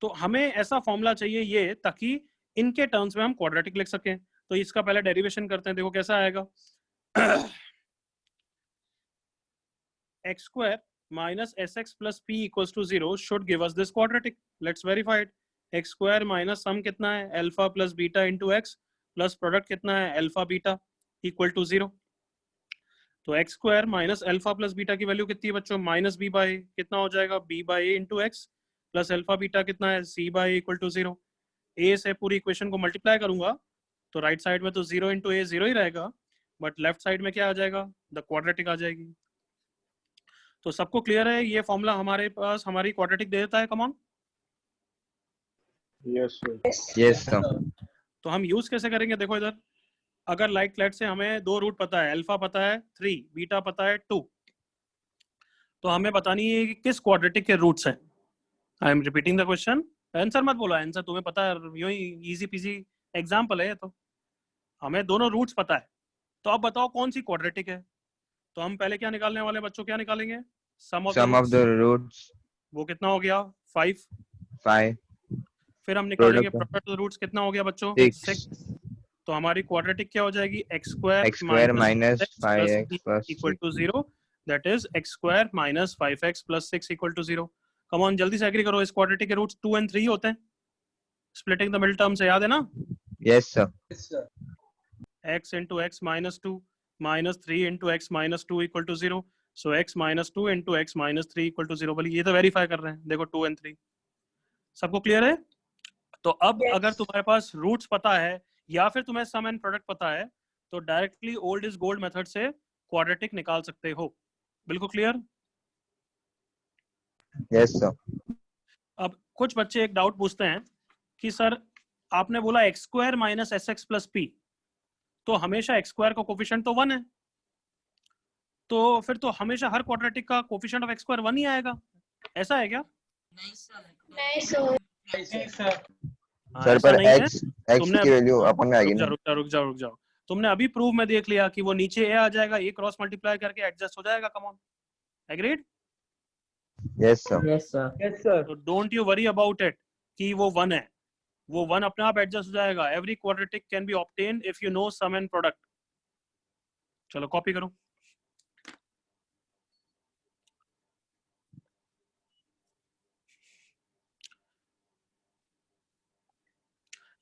तो हमें ऐसा फॉर्मूला चाहिए ये, ताकि इनके टर्म्स में हम क्वाड्रेटिक लिख सकें. तो इसका पहले डेरिवेशन करते हैं. देखो कैसा आएगा. x square minus sx plus p equals to 0 should give us this quadratic. Let's verify it. x square minus sum कितना है? Alpha plus beta into x plus product कितना है? Alpha beta equal to 0. तो x square minus alpha plus beta की value कितनी है बच्चों? Minus B by कितना हो जाएगा? b by a into x plus alpha beta कितना है? c by equal to 0. a से पूरी इक्वेशन को मल्टीप्लाई करूंगा तो राइट साइड में तो 0 इंटू ए 0 ही रहेगा, बट लेफ्ट साइड में क्या आ जाएगा? द क्वाड्रेटिक आ जाएगी. तो सबको क्लियर है ये फॉर्मूला हमारे पास हमारी क्वाड्रेटिक दे देता है. Come on. Yes yes sir. तो हम यूज कैसे करेंगे? देखो इधर, अगर लाइक लेट से हमें दो रूट पता है, अल्फा पता है 3, बीटा पता है 2, तो हमें बतानी है कि किस क्वाड्रेटिक के रूट्स हैं. I am repeating the question. Answer मत बोलो, आंसर तुम्हें पता है, यूं ही इजी पीजी एग्जांपल है ये. तो हमें दोनों रूट्स पता है, तो अब बताओ कौन सी क्वाड्रेटिक है. तो हम पहले क्या निकालने वाले बच्चों? क्या निकालेंगे? सम ऑफ द रूट्स. वो कितना हो गया? 5. फिर हम निकालेंगे प्रोडक्ट ऑफ द रूट्स. कितना हो गया बच्चों? 6. तो हमारी क्वाड्रेटिक क्या हो जाएगी? x square minus 5x equal to 0. That is x square minus 5x plus 6 equal to 0. Come on जल्दी से एग्री करो. इस क्वाड्रेटिक के रूट्स 2 and 3 होते हैं. स्प्लिटिंग द मिडिल टर्म से याद है ना? Yes sir. x into x minus 2 minus 3 into x minus 2 equal to 0. So x minus 2 into x minus 3 equal to 0. बोलिए, ये तो वेरीफाई कर रहे हैं. देखो 2 and 3 सबको क्लियर है. तो अब अगर तुम्हारे पास रूट्स पता है या फिर तुम्हें सम एंड प्रोडक्ट पता है, तो directly old is gold method से क्वाड्रेटिक निकाल सकते हो. बिल्कुल क्लियर? Yes sir. अब कुछ बच्चे एक डाउट पूछते हैं कि सर आपने बोला x square minus S x plus P, तो हमेशा x स्क्वायर का कोफिशिएंट तो 1 है, तो फिर तो हमेशा हर क्वाड्रेटिक का कोफिशिएंट ऑफ x स्क्वायर 1 ही आएगा. ऐसा है क्या? नहीं सर. सर पर x की वैल्यू अपन में आएगी ना. रुक जाओ. तुमने अभी प्रूफ में देख लिया कि वो नीचे a आ जाएगा, a क्रॉस मल्टीप्लाई करके एडजस्ट हो जाएगा. Come on, agreed? Yes sir. तो don't you worry about it कि वो 1 है. वो 1 अपने आप एडजस्ट हो जाएगा. Every quadratic can be obtained if you know sum and product. चलो कॉपी करो.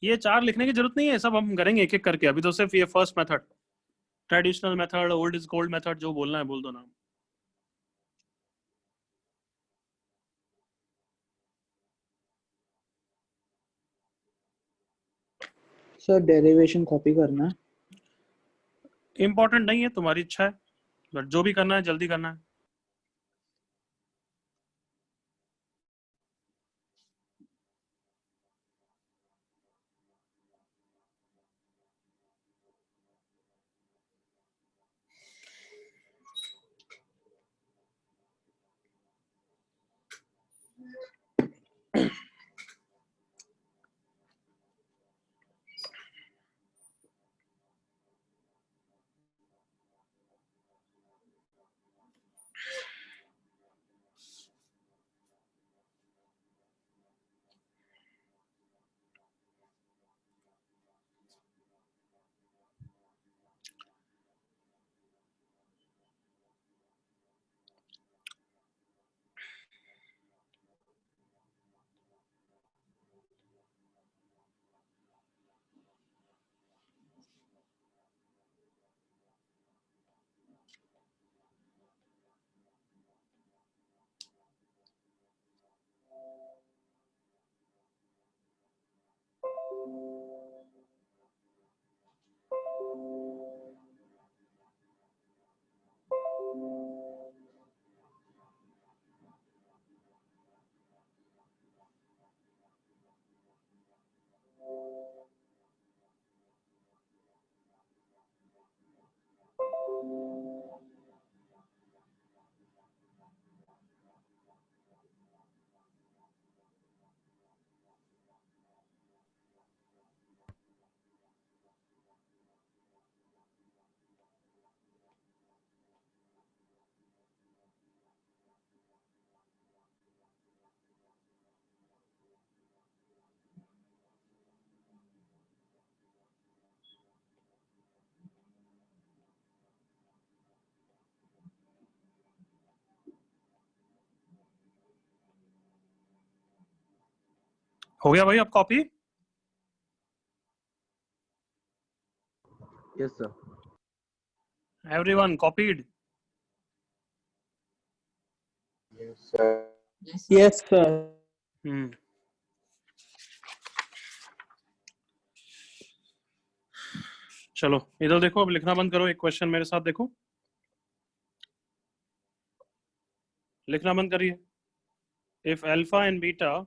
ये 4 लिखने की जरूरत नहीं है, सब हम करेंगे एक एक करके। अभी तो सिर्फ ये first method, traditional method, old is gold method, जो बोलना है बोल दो ना। सर डेरिवेशन कॉपी करना है? इम्पोर्टेंट नहीं है, तुम्हारी इच्छा है, बट जो भी करना है जल्दी करना है। हो गया भाई अब copy? Yes sir. Everyone copied? Yes sir. चलो इधर देखो, अब लिखना बंद करो, एक क्वेश्चन मेरे साथ देखो, लिखना बंद करिए। If alpha and beta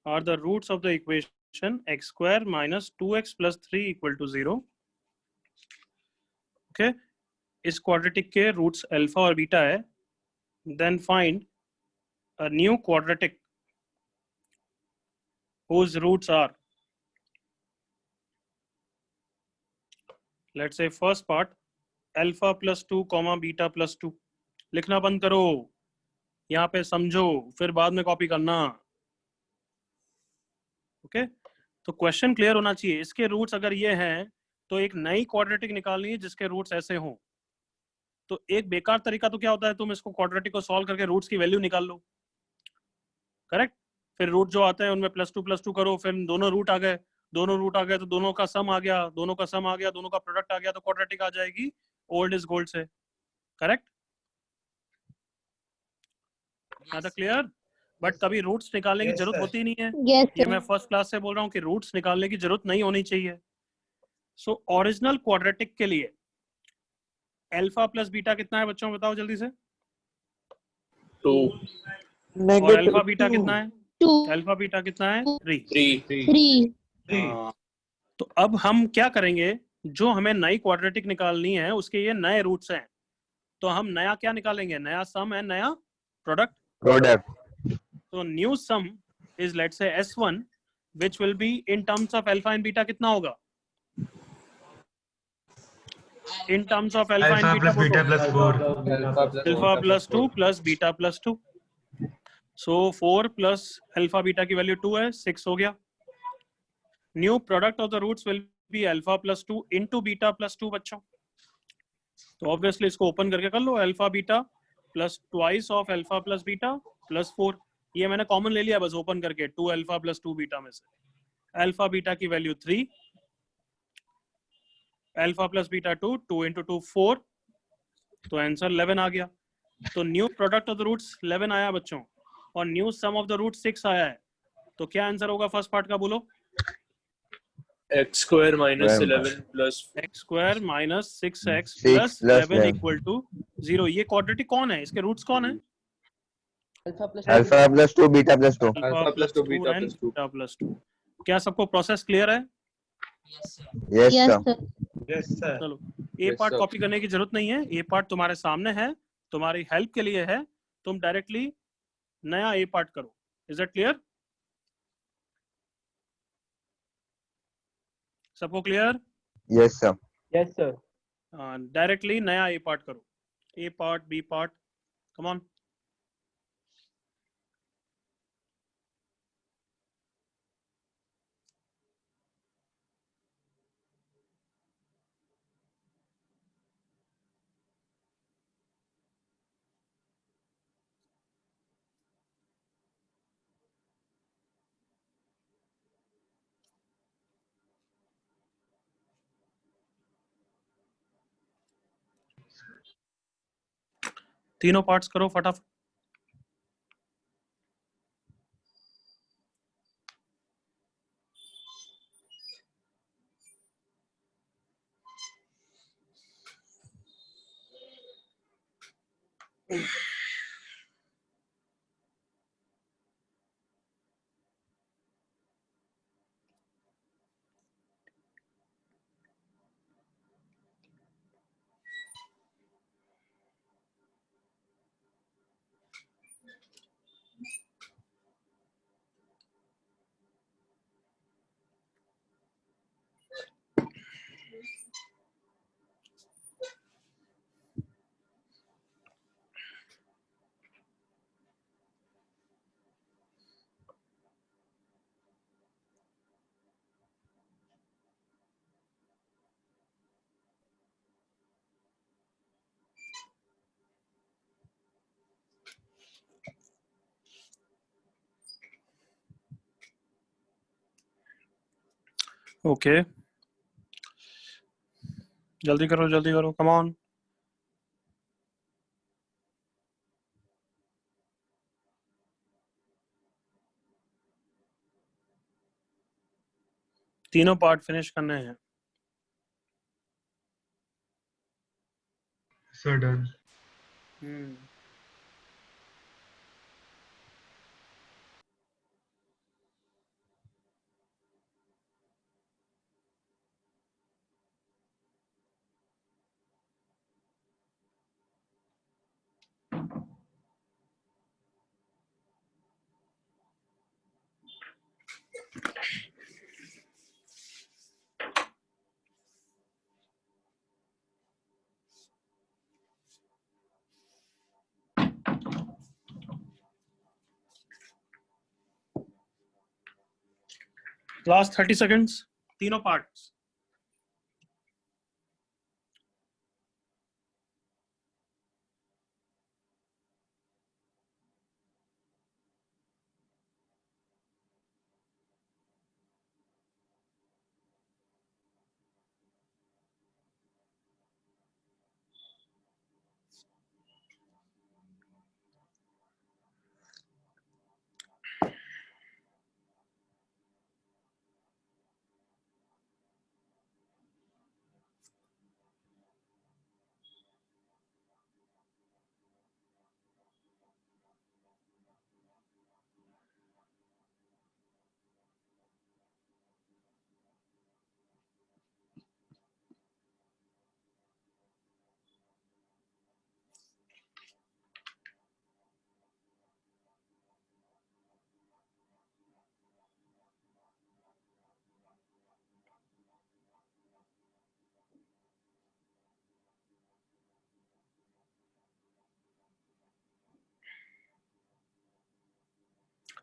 are the roots of the equation x square minus 2x plus 3 equal to 0. Okay, इस quadratic के roots alpha और beta है, then find a new quadratic whose roots are, let's say first part alpha plus 2 comma beta plus 2। लिखना बंद करो, यहाँ पे समझो, फिर बाद में कॉपी करना। ओके तो क्वेश्चन क्लियर होना चाहिए। इसके रूट्स अगर ये हैं तो एक नई क्वाड्रेटिक निकालनी है जिसके रूट्स ऐसे हों। तो एक बेकार तरीका तो क्या होता है, तुम इसको क्वाड्रेटिक को सॉल्व करके रूट्स की वैल्यू निकाल लो, करेक्ट। फिर रूट जो आते हैं उनमें प्लस टू करो, फिर दोनों रूट आ गए, तो दोनों का सम आ गया, दोनों का प्रोडक्ट आ गया, तो क्वाड्रेटिक आ जाएगी ओल्ड इज गोल्ड से, करेक्ट। क्लियर? बट कभी रूट्स निकालने की जरूरत होती नहीं है। ये मैं फर्स्ट क्लास से बोल रहा हूँ कि रूट्स निकालने की जरूरत नहीं होनी चाहिए। सो ओरिजिनल क्वाड्रेटिक के लिए अल्फा प्लस बीटा कितना है बच्चों, बताओ जल्दी से। 2। और अल्फा बीटा कितना है? 2। अल्फा बीटा कितना है? 3। तो अब हम क्या करेंगे, जो हमें नई क्वाड्रेटिक निकालनी है उसके ये नए रूट्स हैं, तो हम नया क्या निकालेंगे? नया सम है, नया product. So new sum is let's say S1 which will be in terms of alpha and beta कितना होगा? In terms of alpha and beta plus 4 alpha plus 2 plus beta plus 2। So 4 plus alpha beta की value 2 है, 6 हो गया। New product of the roots will be alpha plus 2 into beta plus 2 बच्चों। तो obviously इसको open करके कर लो, alpha beta plus twice of alpha plus beta plus 4। ये मैंने कॉमन ले लिया बस ओपन करके, 2 अल्फा प्लस 2 बीटा में से। अल्फा बीटा की value 3, alpha plus beta 2, 2 into 2 4, तो आंसर 11 आ गया। तो new product of the roots 11 आया बच्चों, और new sum of the root 6 आया है। तो क्या आंसर होगा फर्स्ट पार्ट का, बोलो। x square minus 11 plus x square minus 6x plus 11 equal to 0। ये क्वाड्रेटिक कौन है, इसके रूट्स कौन है? Alpha plus 2 beta plus 2 alpha plus 2 beta plus 2। क्या सबको प्रोसेस क्लियर है? Yes sir. चलो, ए पार्ट कॉपी करने की जरूरत नहीं है, ए पार्ट तुम्हारे सामने है, तुम्हारी हेल्प के लिए है। तुम डायरेक्टली नया ए पार्ट करो। Is it clear? सबको clear? Yes sir. Yes sir. Directly नया ए पार्ट करो, A part B part, come on. तीनों पार्ट्स करो फटाफट। ओके, जल्दी करो, कम ऑन। तीनों पार्ट फिनिश करने हैं। Sir done. लास्ट 30 सेकंड्स, तीनों पार्ट्स।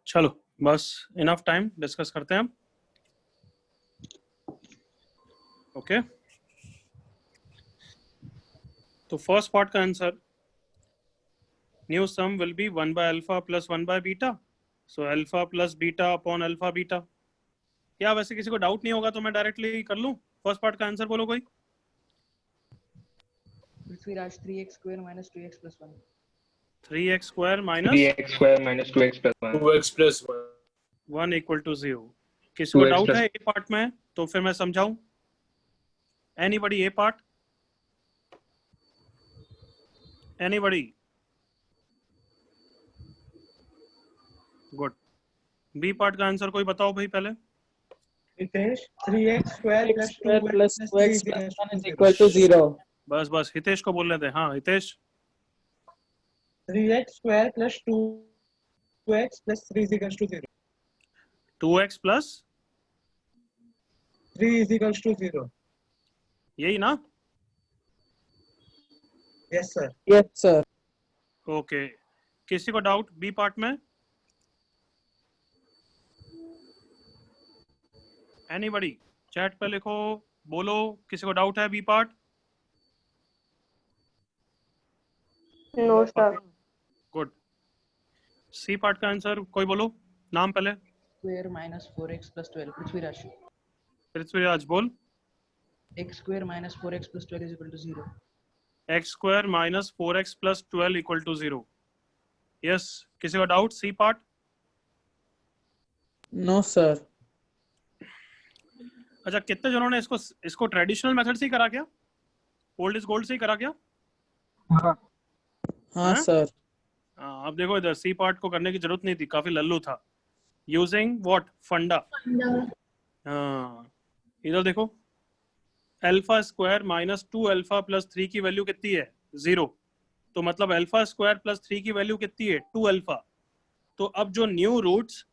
चलो बस इनफ टाइम, डिस्कस करते हैं हम। ओके, तो फर्स्ट पार्ट का answer, new sum will be 1 by alpha plus 1 by beta, so alpha plus beta upon alpha beta। क्या वैसे किसी को डाउट नहीं होगा तो मैं डायरेक्टली कर लूं? फर्स्ट पार्ट का आंसर बोलो कोई। Prithviraj 3x square minus 2x plus 1. 3x square minus 3x square minus 2x plus 1. 2x plus 1 equal to 0. किसी को 2x डाउट plus- है ए पार्ट में? तो फिर मैं समझाऊं। Anybody A part? Anybody? Good. B part का आंसर कोई बताओ भाई पहले। Hitesh 3x square x plus square 2x plus plus 2x 3 plus 1 is is equal to 0. बस बस हितेश को बोल रहे थे। हाँ Hitesh. 3x square plus 2x plus 3 is equals to 0. 2x plus 3 is equals to 0. यही ना? Yes sir. Yes sir. Okay. किसी को डाउट बी पार्ट में? एनीबडी? चैट पे लिखो, बोलो किसी को डाउट है B part? No sir. Good. C part का आंसर कोई बोलो, नाम पहले। Square minus 4x plus 12. Prithviraj. Prithviraj बोल। x square minus 4x plus 12 is equal to 0. x square minus 4x plus 12 equal to 0. Yes. किसी को doubt C part? No sir. अच्छा, कितने जनों ने इसको ट्रेडिशनल मेथड से ही करा क्या? ओल्ड इज गोल्ड से ही करा क्या? हाँ सर। हाँ, अब देखो इधर सी पार्ट को करने की जरूरत नहीं थी, काफी लल्लू था। Using what? फंडा। हाँ, इधर देखो, alpha square minus 2 alpha plus 3 की वैल्यू कितनी है? 0। तो मतलब अल्फा स्क्वायर प्लस 3 की वैल्यू कितनी है? 2 अल्फा। तो अब जो न्यू रूट्स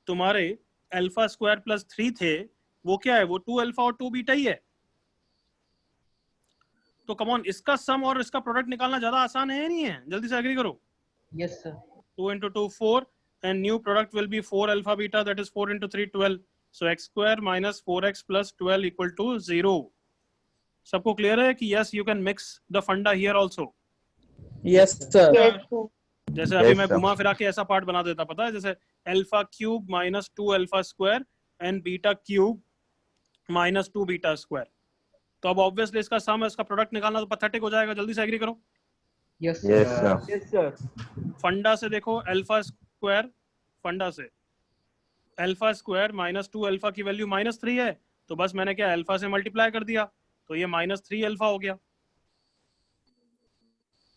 तुम्हारे अल्फा स्क्वायर प्लस 3 थे वो क्या है? वो 2 अल्फा और 2 बीटा ही है। तो कम ऑन, इसका सम और इसका प्रोडक्ट निकालना ज्यादा आसान है नहीं है? जल्दी से एग्री करो। Yes sir. 2 into 2 4 and new product will be 4 alpha beta, that is 4 into 3 12. So x square minus 4x plus 12 equal to 0. सबको क्लियर है कि yes you can mix the funda here also? Yes sir. जैसे अभी मैं घुमा फिरा के ऐसा पार्ट बना देता, पता है, जैसे alpha cube minus 2 alpha square and beta cube minus 2 beta square. तो अब ऑब्वियसली इसका सम है, इसका प्रोडक्ट निकालना तो पैथेटिक हो जाएगा। जल्दी से एग्री करो। Yes sir. Yes sir. फंडा से देखो, अल्फा स्क्वायर, फंडा से अल्फा स्क्वायर माइनस 2 अल्फा की वैल्यू माइनस 3 है, तो बस मैंने क्या अल्फा से मल्टीप्लाई कर दिया, तो ये माइनस 3 अल्फा हो गया।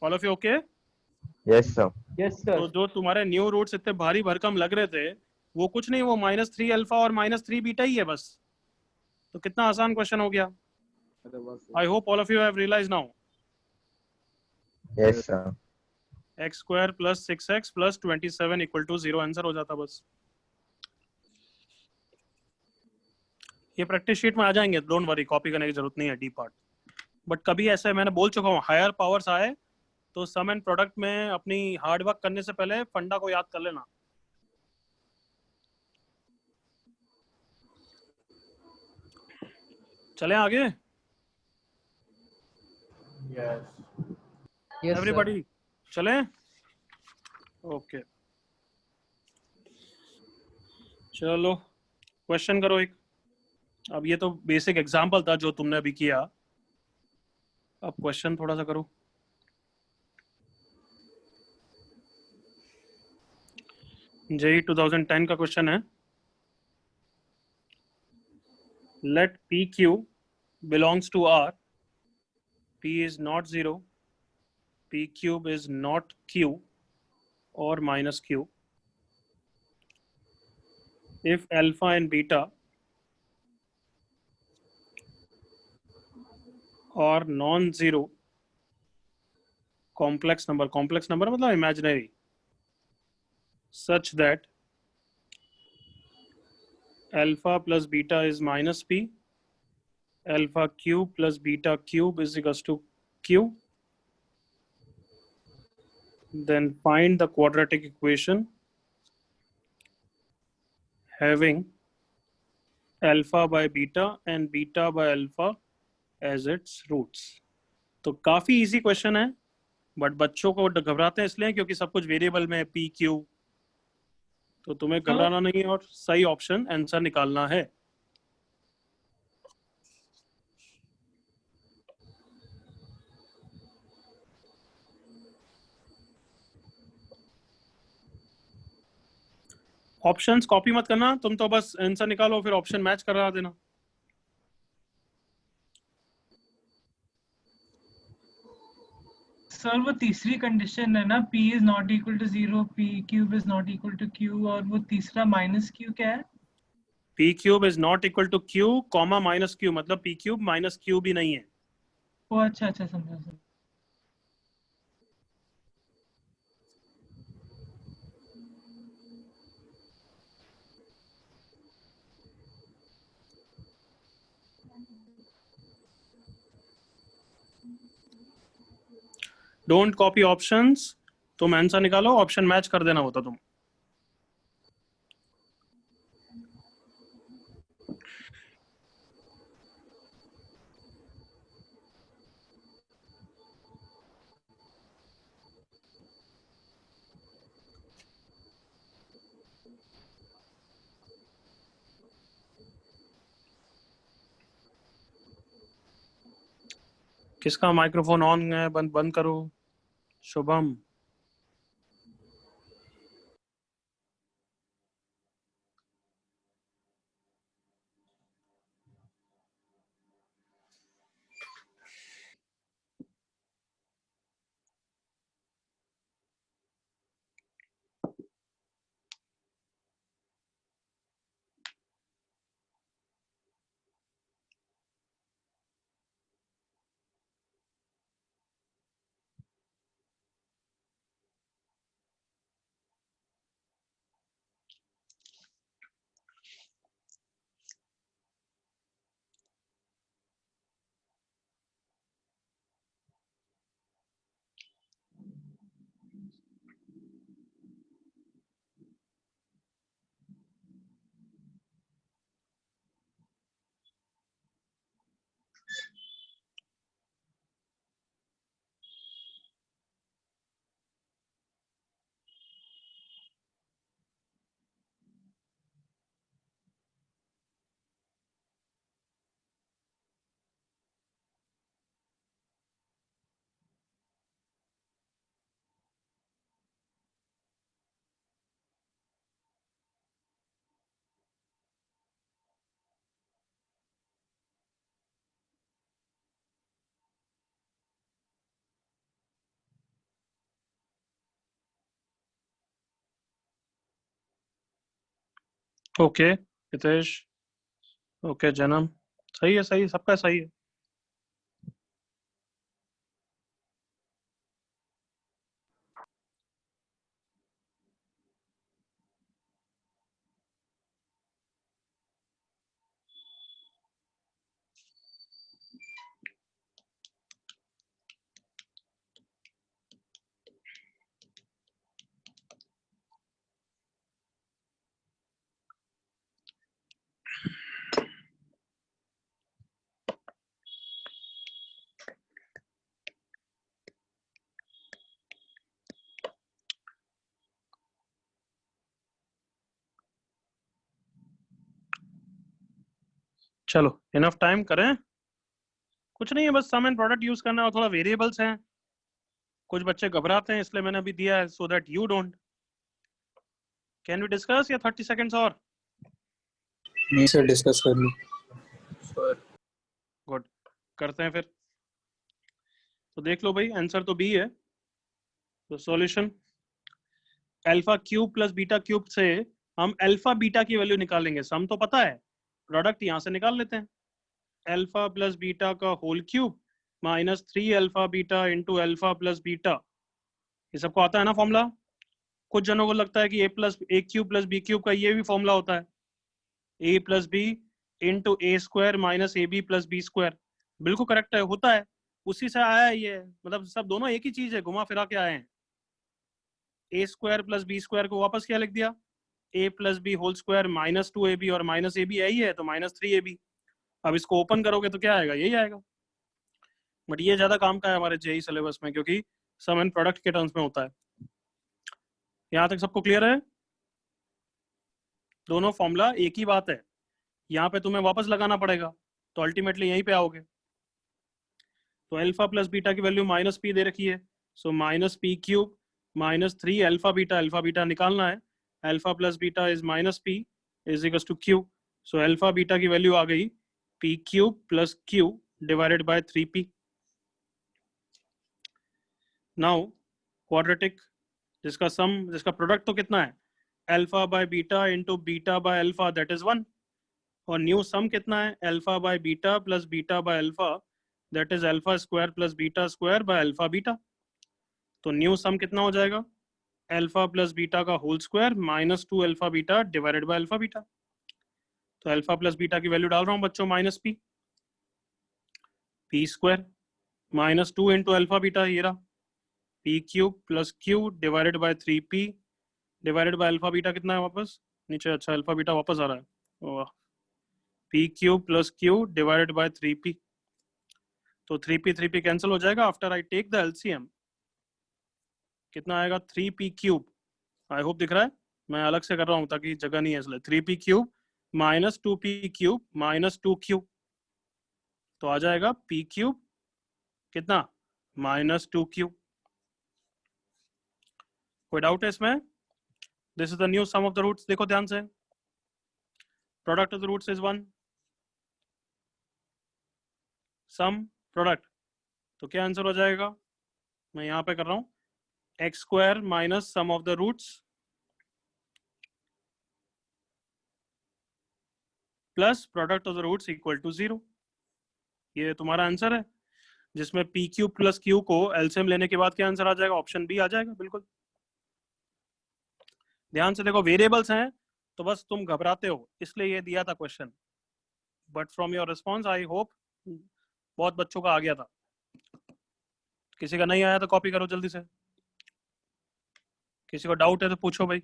All of you okay? Yes sir. Yes sir. तो जो तुम्हारे न्यू रूट्स इतने भारी भरकम लग रहे थे वो कुछ नहीं, वो माइनस 3 अल्फा और माइनस 3 बीटा ही है बस। तो कितना आसान क्वेश्चन हो गया। I hope all of you have realised now. Yes sir. x square plus 6x plus 27 equal to 0 answer हो जाता बस। ये प्रैक्टिस शीट में आ जाएंगे, डोंट वरी, कॉपी करने की जरूरत नहीं है डी पार्ट। बट कभी ऐसे मैंने बोल चुका हूँ, हायर पावर्स आए तो सम एंड प्रोडक्ट में अपनी हार्ड वर्क करने से पहले फंडा को याद कर लेना। चले आगे। Yes एवरीबॉडी चले? ओके चलो क्वेश्चन करो एक। अब ये तो बेसिक एग्जांपल था जो तुमने अभी किया, अब क्वेश्चन थोड़ा सा करो। जेई 2010 का क्वेश्चन है। Let P Q belongs to R, P is not 0, P cube is not Q or minus Q. If alpha and beta are non-zero complex number मतलब imaginary, such that alpha plus beta is minus P, alpha cube plus beta cube is equals to Q, then find the quadratic equation having alpha by beta and beta by alpha as its roots. तो काफी easy question है, but बच्चों को घबराते हैं इसलिए क्योंकि सब कुछ वेरिएबल में पी क्यू। तो तुम्हें घबराना नहीं है और सही ऑप्शन आंसर निकालना है। ऑप्शंस कॉपी मत करना, तुम तो बस आंसर निकालो फिर ऑप्शन मैच करा देना। सर वो तीसरी कंडीशन है ना, p is not equal to 0, p cube is not equal to q, और वो तीसरा माइनस q क्या है? p cube is not equal to q comma minus q, मतलब p क्यूब माइनस q भी नहीं है। ओ अच्छा अच्छा, समझा सर। डोंट कॉपी ऑप्शंस, तुम आंसर निकालो, ऑप्शन मैच कर देना होता तुम। किसका माइक्रोफोन ऑन है? बंद बंद करो। शुभम। ओके हितेश, ओके जन्म, सही है, सही, सबका सही है। चलो इनफ टाइम करें, कुछ नहीं है, बस सम एंड प्रोडक्ट यूज करना और थोड़ा वेरिएबल्स हैं। कुछ बच्चे घबराते हैं इसलिए मैंने अभी दिया है, so that you don't. Can we discuss या 30 सेकंड्स और? नहीं सर, डिस्कस कर लो सर। गुड, करते हैं फिर। तो देख लो भाई, आंसर तो बी है। तो solution alpha cube plus beta cube से हम अल्फा बीटा की वैल्यू निकालेंगे। सम तो पता है, प्रोडक्ट यहां से निकाल लेते हैं। अल्फा प्लस बीटा का whole cube minus 3 alpha beta into alpha plus beta, ये सबको आता है ना फॉर्मूला। कुछ जनों को लगता है कि A cube plus B cube का ये भी फॉर्मूला होता है, A plus B into A square minus A B plus B square. बिल्कुल करेक्ट है, होता है, उसी से आया है ये, मतलब सब दोनों एक ही चीज है, घुमा फिरा के आए हैं। A square plus B square को वापस क्या लिख दिया, A plus B whole square minus 2ab, और माइनस ए बी यही है तो माइनस 3ab। अब इसको ओपन करोगे तो क्या आएगा, यही आएगा। बट ये ज्यादा काम का है हमारे जेई सिलेबस में, क्योंकि सम एंड प्रोडक्ट के टर्म्स में होता है। यहाँ तक सबको क्लियर है? दोनों फॉर्मूला एक ही बात है, यहाँ पे तुम्हें वापस लगाना पड़ेगा, तो अल्टीमेटली यहीं पे आओगे। तो अल्फा प्लस बीटा की वैल्यू माइनस पी दे रखी है, so minus P cube minus 3 alpha beta निकालना है, alpha plus beta is minus P is equal to Q. So alpha beta की वैल्यू आ गई P cube plus Q divided by 3p. Now quadratic जिसका product तो कितना है, alpha by beta into beta by alpha, that is 1. और new sum कितना है, alpha by beta plus beta by alpha, that is alpha square plus beta square by alpha beta. तो new sum कितना हो जाएगा, अल्फा प्लस बीटा का whole square minus 2 alpha beta divided by alpha beta. तो alpha plus beta की value डाल रहा हूँ बच्चों, minus P square minus 2 into alpha beta, ये रहा P cube plus Q divided by 3p divided by alpha beta कितना है वापस नीचे. अच्छा अल्फा बीटा वापस आ रहा है, P cube plus Q divided by 3p. तो 3p कैंसिल हो जाएगा. After I take the LCM कितना आएगा, 3p क्यूब. आई होप दिख रहा है, मैं अलग से कर रहा हूँ ताकि जगह नहीं है इसलिए. 3p cube minus 2p cube minus 2q, तो आ जाएगा p क्यूब कितना माइनस 2q. कोई डाउट है इसमें? This is the new sum of the roots. देखो ध्यान से, product of the roots is 1, sum product. तो क्या आंसर हो जाएगा, मैं यहां पे कर रहा हूं, X square minus sum of the roots plus product of the roots equal to 0. ये तुम्हारा आंसर है, जिसमें पी क्यू प्लस क्यू को एलसीएम लेने के बाद क्या आंसर आ जाएगा, ऑप्शन बी आ जाएगा. बिल्कुल ध्यान से देखो, वेरिएबल्स हैं तो बस तुम घबराते हो इसलिए ये दिया था question, but from your response I hope बहुत बच्चों का आ गया था. किसी का नहीं आया तो कॉपी करो जल्दी से, किसी को डाउट है तो पूछो भाई.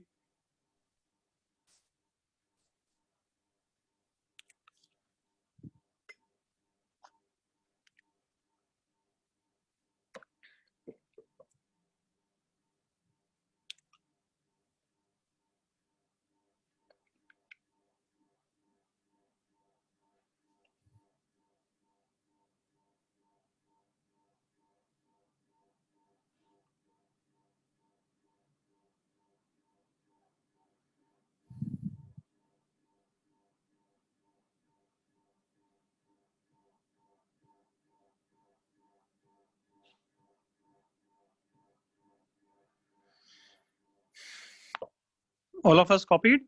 All of us copied?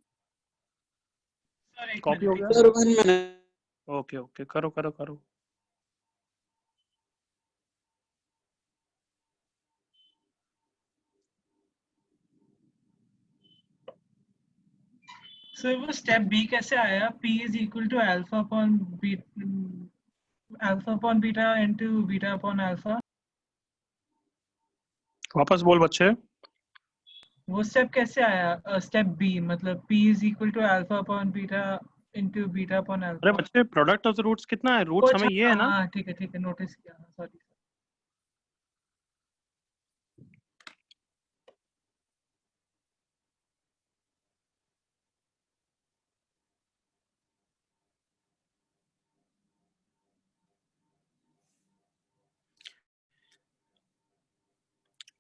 Copy हो गया? ओके ओके, करो करो करो. सर वो स्टेप बी कैसे आया, p is equal to alpha upon beta into beta upon alpha. वापस बोल बच्चे. वो स्टेप कैसे आया, स्टेप बी मतलब p is equal to alpha upon beta into beta upon alpha. अरे बच्चे प्रोडक्ट ऑफ द रूट्स कितना है, रूट्स हमें ये है ना. हाँ ठीक है नोटिस किया, सॉरी.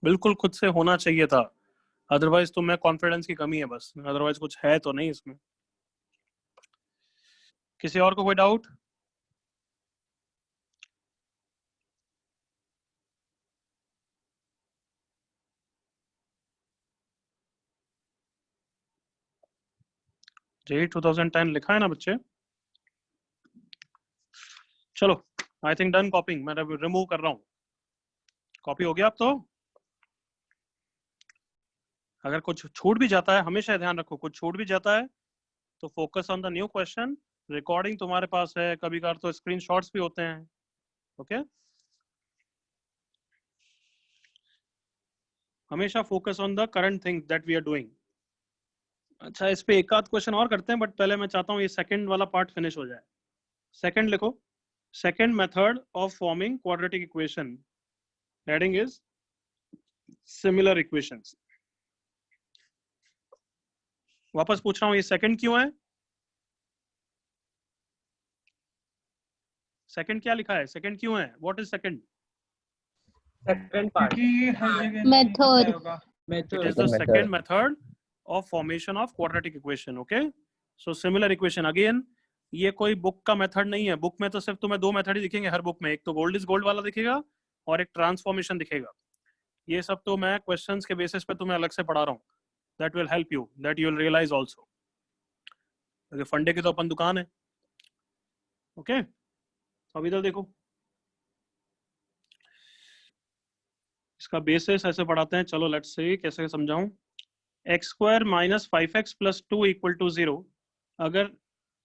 बिल्कुल खुद से होना चाहिए था, अदरवाइज तो मैं कॉन्फिडेंस की कमी है बस, अदरवाइज कुछ है तो नहीं इसमें. किसी और को कोई डाउट? JEE 2010 लिखा है ना बच्चे. चलो आई थिंक डन कॉपिंग, मैं रिमूव कर रहा हूँ. कॉपी हो गया अब तो. अगर कुछ छूट भी जाता है, हमेशा ध्यान रखो, कुछ छूट भी जाता है तो focus on the new question. Recording तुम्हारे पास है, कभी कभार तो स्क्रीनशॉट्स भी होते हैं. ओके हमेशा focus on the current thing that we are doing. अच्छा इस पे एक आध क्वेश्चन और करते हैं, बट पहले मैं चाहता हूँ ये सेकंड वाला पार्ट फिनिश हो जाए. सेकंड लिखो, second method of forming quadratic equation heading is similar equations. वापस पूछ रहा हूँ, ये सेकंड क्यों है? सेकंड क्या लिखा है, सेकंड क्यों है, what is second? Second part क्योंकि ये हर जगह method It is the second method of formation of quadratic equation. Okay, so similar equation again. ये कोई बुक का मेथड नहीं है, बुक में तो सिर्फ तुम्हें दो मेथड ही दिखेंगे हर बुक में, एक तो गोल्ड इज गोल्ड वाला दिखेगा और एक ट्रांसफॉर्मेशन दिखेगा। ये सब तो मैं क्वेश्चंस के बेसिस पे तुम्हें अलग से पढ़ा रहा हूँ, that will help you, that you will realise also. फंडे की तो अपन दुकान है। ओके, अभी तो देखो इसका बेसिस ऐसे पढ़ाते हैं, चलो लेट्स से कैसे समझाऊं। X square minus 5x plus 2 equal to 0, अगर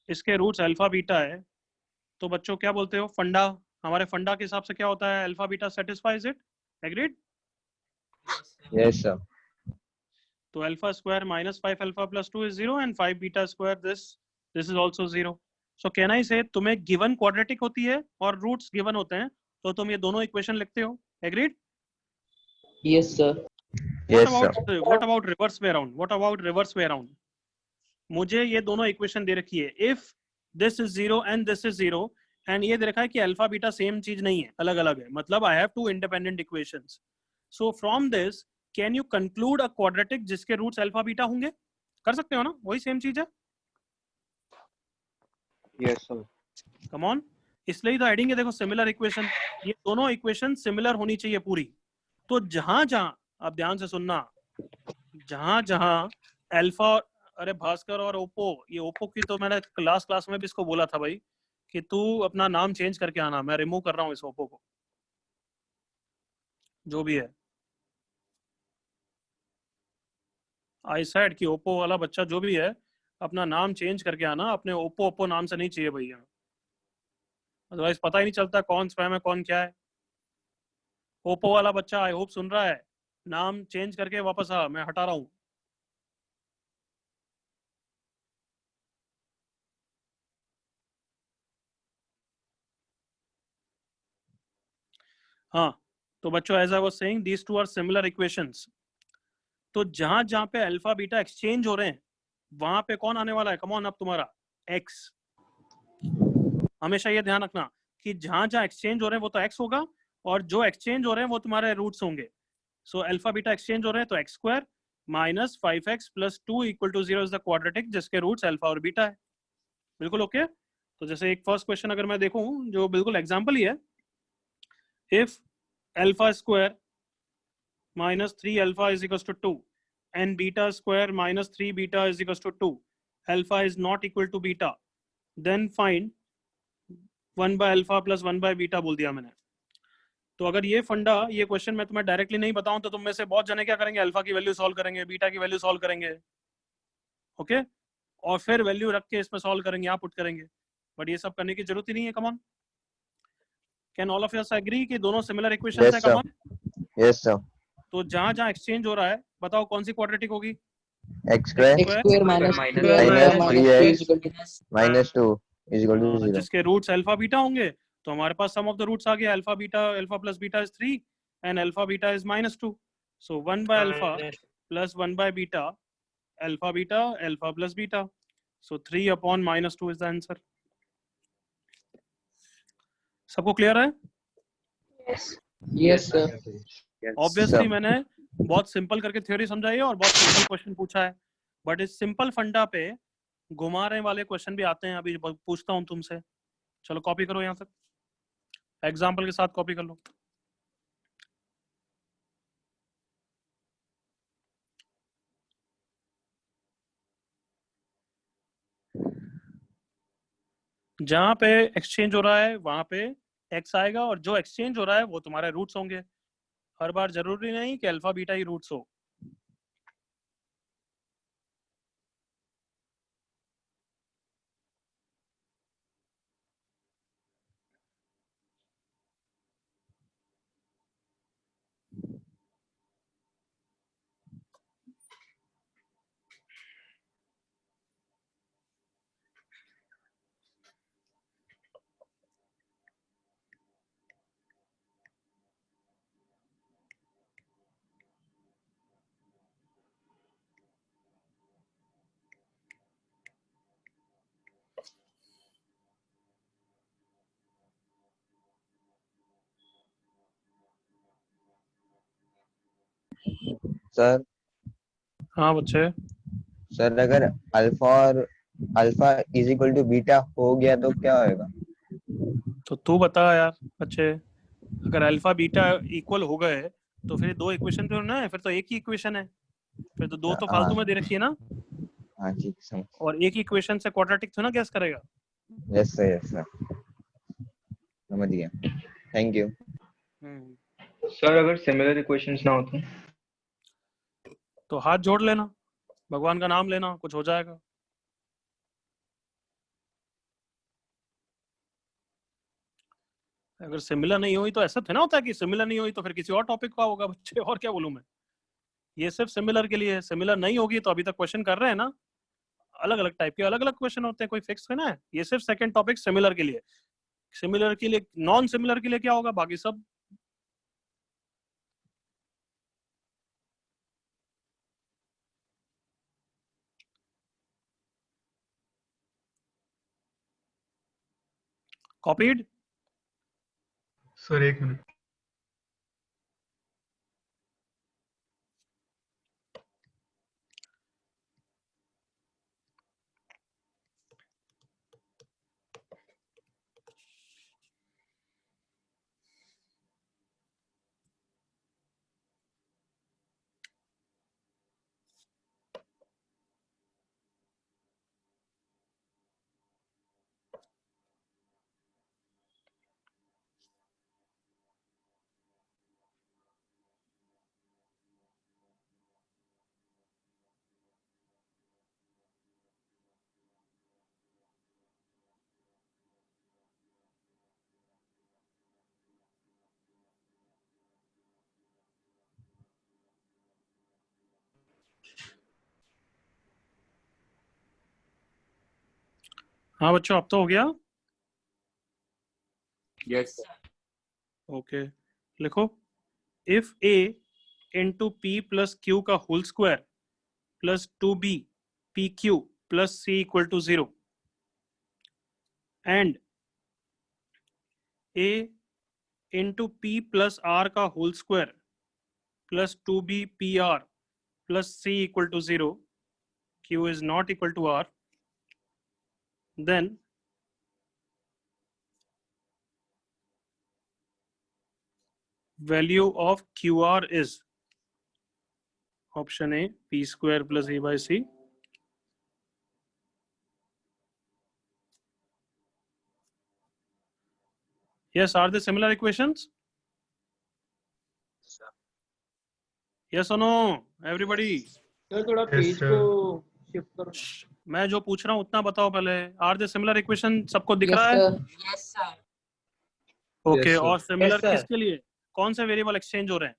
इसके रूट्स अल्फा बीटा है तो बच्चों क्या बोलते हो, फंडा, हमारे फंडा के हिसाब से क्या होता है, alpha beta satisfies it, agreed? Yes sir. तो alpha square minus 5 alpha plus 2 is 0 and 5 beta square this is also 0। So can I say तुम्हें गिवन क्वाड्रेटिक होती है और रूट्स गिवन होते हैं तो तुम ये दोनों इक्वेशन लिखते हो, agreed? Yes sir. What about reverse way around? What about reverse way around? मुझे ये दोनों इक्वेशन दे रखी है, if this is 0 and this is 0, and ये दे रखा है कि अल्फा बीटा सेम चीज नहीं है, अलग अलग है, मतलब I have two independent equations. So from this, can you conclude a quadratic जिसके रूट्स अल्फा बीटा होंगे? कर सकते हो ना, वही सेम चीज है। Yes sir. Come on, इसलिए तो हेडिंग है देखो, सिमिलर इक्वेशन, ये दोनों इक्वेशन सिमिलर होनी चाहिए पूरी। तो जहां जहां, आप ध्यान से सुनना, जहां जहां अल्फा, अरे भास्कर और ओप्पो, ये ओप्पो की तो मैंने क्लास में भी इसको बोला था भाई कि तू अपना नाम चेंज करके आना, मैं रिमूव कर रहा हूँ इस ओप्पो को, जो भी है। आई सेड कि ओप्पो वाला बच्चा जो भी है अपना नाम चेंज करके आना, अपने ओप्पो नाम से नहीं चाहिए भैया, अदरवाइज पता ही नहीं चलता कौन स्पैम है कौन क्या है। ओप्पो वाला बच्चा आई होप सुन रहा है, नाम चेंज करके वापस आ, मैं हटा रहा हूँ। हाँ, तो बच्चों as I was saying these two are similar equations. तो जहां जहां पे अल्फा बीटा एक्सचेंज हो रहे हैं वहां पे कौन आने वाला है, कम ऑन, अब तुम्हारा x। हमेशा ये ध्यान रखना कि जहां जहां एक्सचेंज हो रहे हैं वो तो x होगा, और जो एक्सचेंज हो रहे हैं वो तुम्हारे रूट्स होंगे। सो अल्फा बीटा एक्सचेंज हो रहे हैं तो X square minus 5x plus 2 equal to 0 is the quadratic जिसके रूट्स अल्फा और बीटा है। बिल्कुल ओके। तो जैसे एक फर्स्ट क्वेश्चन अगर मैं देखूं जो बिल्कुल एग्जांपल ही है, if alpha square minus 3 alpha is equals to 2 and beta square minus 3 beta is equals to 2, alpha is not equal to beta, then find 1 by alpha plus 1 by beta बोल दिया मैंने। तो अगर ये फंडा, ये क्वेश्चन मैं तुम्हें डायरेक्टली नहीं बताऊं तो तुम में से बहुत जने क्या करेंगे, अल्फा की वैल्यू सॉल्व करेंगे, बीटा की वैल्यू सॉल्व करेंगे, ओके, और फिर वैल्यू रख के इसमें सॉल्व करेंगे, यहाँ पुट करेंगे, बट ये सब करने की जरूरत ही नहीं है। Come on, can all of yes agree कि दोनों सिमिलर इक्वेशंस हैं? Come on, yes sir. तो जहां जहां एक्सचेंज हो रहा है बताओ कौन सी क्वाड्रेटिक होगी? X square minus 3x minus 2 is equal to 0, जिसके रूट्स अल्फा बीटा होंगे। तो हमारे पास सम ऑफ द रूट्स आ गया, alpha beta, alpha plus beta is 3 and alpha beta is -2, so 1 by alpha plus 1 by beta, alpha beta alpha plus beta, so 3 upon -2 is the answer. सबको clear है? Yes sir. Obviously मैंने बहुत simple करके theory समझाई है और बहुत simple question पूछा है, बट इस सिंपल फंडा पे घुमाने वाले क्वेश्चन भी आते हैं। अभी पूछता हूं तुमसे, चलो कॉपी करो, यहाँ तक एग्जाम्पल के साथ कॉपी कर लो। जहां पे एक्सचेंज हो रहा है वहां पे x आएगा, और जो एक्सचेंज हो रहा है वो तुम्हारे रूट्स होंगे। हर बार जरूरी नहीं कि अल्फा बीटा ही रूट्स हो। सर हाँ बच्चे, सर अगर alpha is equal to beta हो गया तो क्या होएगा? तो तू बता यार अच्छे, अगर अल्फा बीटा इक्वल हो गए तो फिर दो इक्वेशन तो ना है, फिर तो एक ही इक्वेशन है, फिर तो दो तो फालतू में दे रखी है ना। हाँ ठीक समझ। और एक ही इक्वेशन से क्वाड्रेटिक तो ना गैस करेगा। यस सर समझ गया, थैंक यू। सर अगर सिमिलर इक्वेशंस ना होते तो हाथ जोड़ लेना, भगवान का नाम लेना, कुछ हो जाएगा। अगर सिमिलर नहीं हुई तो ऐसा तो ना होता है कि सिमिलर नहीं हुई तो फिर किसी और टॉपिक का होगा बच्चे, और क्या बोलूं मैं। ये सिर्फ सिमिलर के लिए है, सिमिलर नहीं होगी तो अभी तक क्वेश्चन कर रहे हैं ना, अलग अलग टाइप के अलग अलग क्वेश्चन होते हैं, कोई फिक्स है ना। ये सिर्फ सेकंड टॉपिक सिमिलर के लिए, सिमिलर के लिए, नॉन सिमिलर के लिए क्या होगा, बाकी सब। कॉपीड? सर एक मिनट। हाँ बच्चों अब तो हो गया। यस ओके लिखो, if a into P plus Q का whole square plus 2b P Q plus C equal to 0 and a into P plus R का whole square plus 2b P R plus C equal to 0, q is not equal to r, then value of qr is option A p square plus a by c, yes, are they similar equations? Yes or no everybody? Sir थोड़ा page को shift करो। मैं जो पूछ रहा हूँ उतना बताओ पहले। आर दे सिमिलर इक्वेशन सबको दिख रहा है? Yes, sir. ओके, और सिमिलर Yes, sir. किसके लिए, कौन से वेरिएबल एक्सचेंज हो रहे हैं?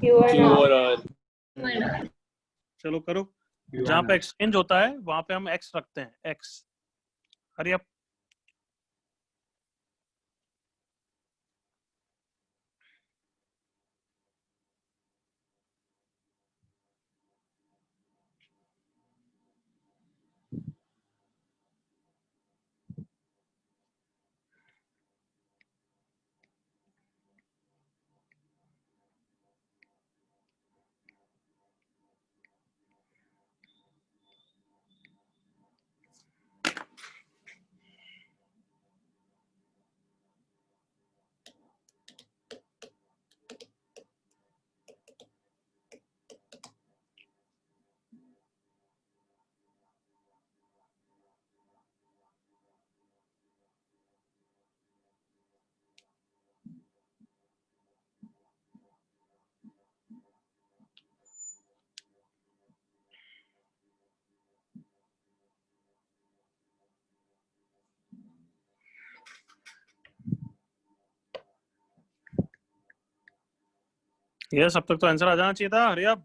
Q and R. चलो करो, जहाँ पे एक्सचेंज होता है वहां पे हम x रखते हैं, x। Hurry up. यस, अब तक तो आंसर आ जाना चाहिए था। हरी अप,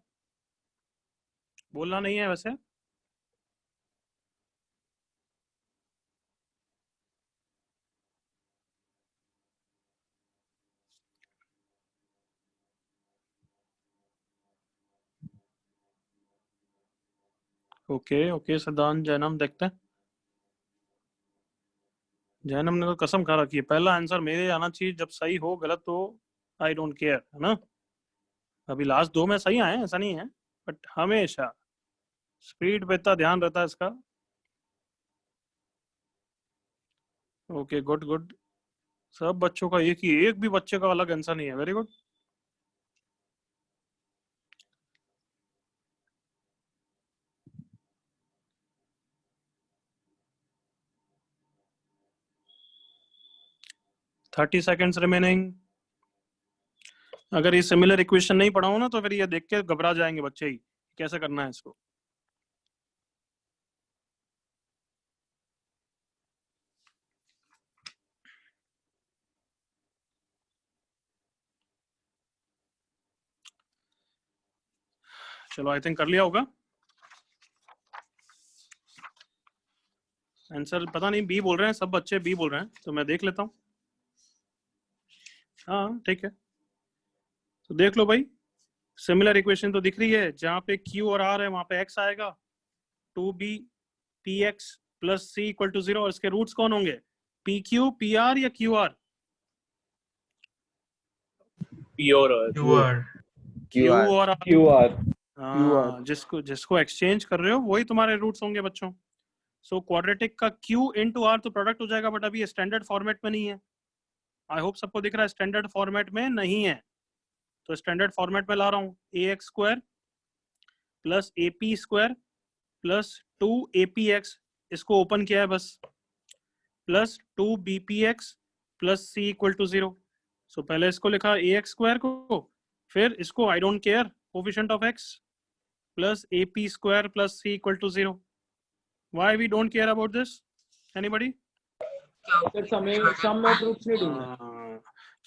बोलना नहीं है वैसे। ओके ओके सिद्धांत जैनम, देखते हैं। जैनम ने तो कसम खा रखी है पहला आंसर मेरे आना चाहिए, जब सही हो गलत तो आई डोंट केयर, है ना। अभी लास्ट दो में सही आए, ऐसा नहीं है, बट हमेशा स्पीड पे इतना ध्यान रहता है इसका। ओके गुड गुड, सब बच्चों का एक ही, एक भी बच्चे का अलग आंसर नहीं है। Very good. Thirty seconds remaining. अगर ये सिमिलर इक्वेशन नहीं पढ़ाऊं ना तो फिर ये देख के घबरा जाएंगे बच्चे ही, कैसे करना है इसको। चलो आई थिंक कर लिया होगा आंसर। पता नहीं बी बोल रहे हैं, सब बच्चे बी बोल रहे हैं, तो मैं देख लेता हूँ। हाँ ठीक है, तो देख लो भाई। सिमिलर इक्वेशन तो दिख रही है, जहाँ पे Q और R है वहां पे X आएगा, 2B PX plus C equal to 0, और इसके रूट्स कौन होंगे? PQ PR या QR? P और Q और R। QR हाँ, जिसको एक्सचेंज कर रहे हो वही तुम्हारे रूट्स होंगे बच्चों। सो क्वाड्रेटिक का Q इंटू R तो प्रोडक्ट हो जाएगा, बट अभी स्टैंडर्ड फॉर्मेट में नहीं है। आई होप सबको दिख रहा है स्टैंडर्ड फॉर्मेट में नहीं है, तो स्टैंडर्ड फॉर्मेट में ला रहा हूँ। AX square plus AP square plus 2APX, इसको ओपन किया है बस, plus 2BPX plus C equal to 0। So पहले इसको लिखा AX स्क्वायर को, फिर इसको I don't care coefficient of X plus AP square plus C equal to 0। Why we don't care about this? Anybody? Sum में रूट्स नहीं ढूंढना,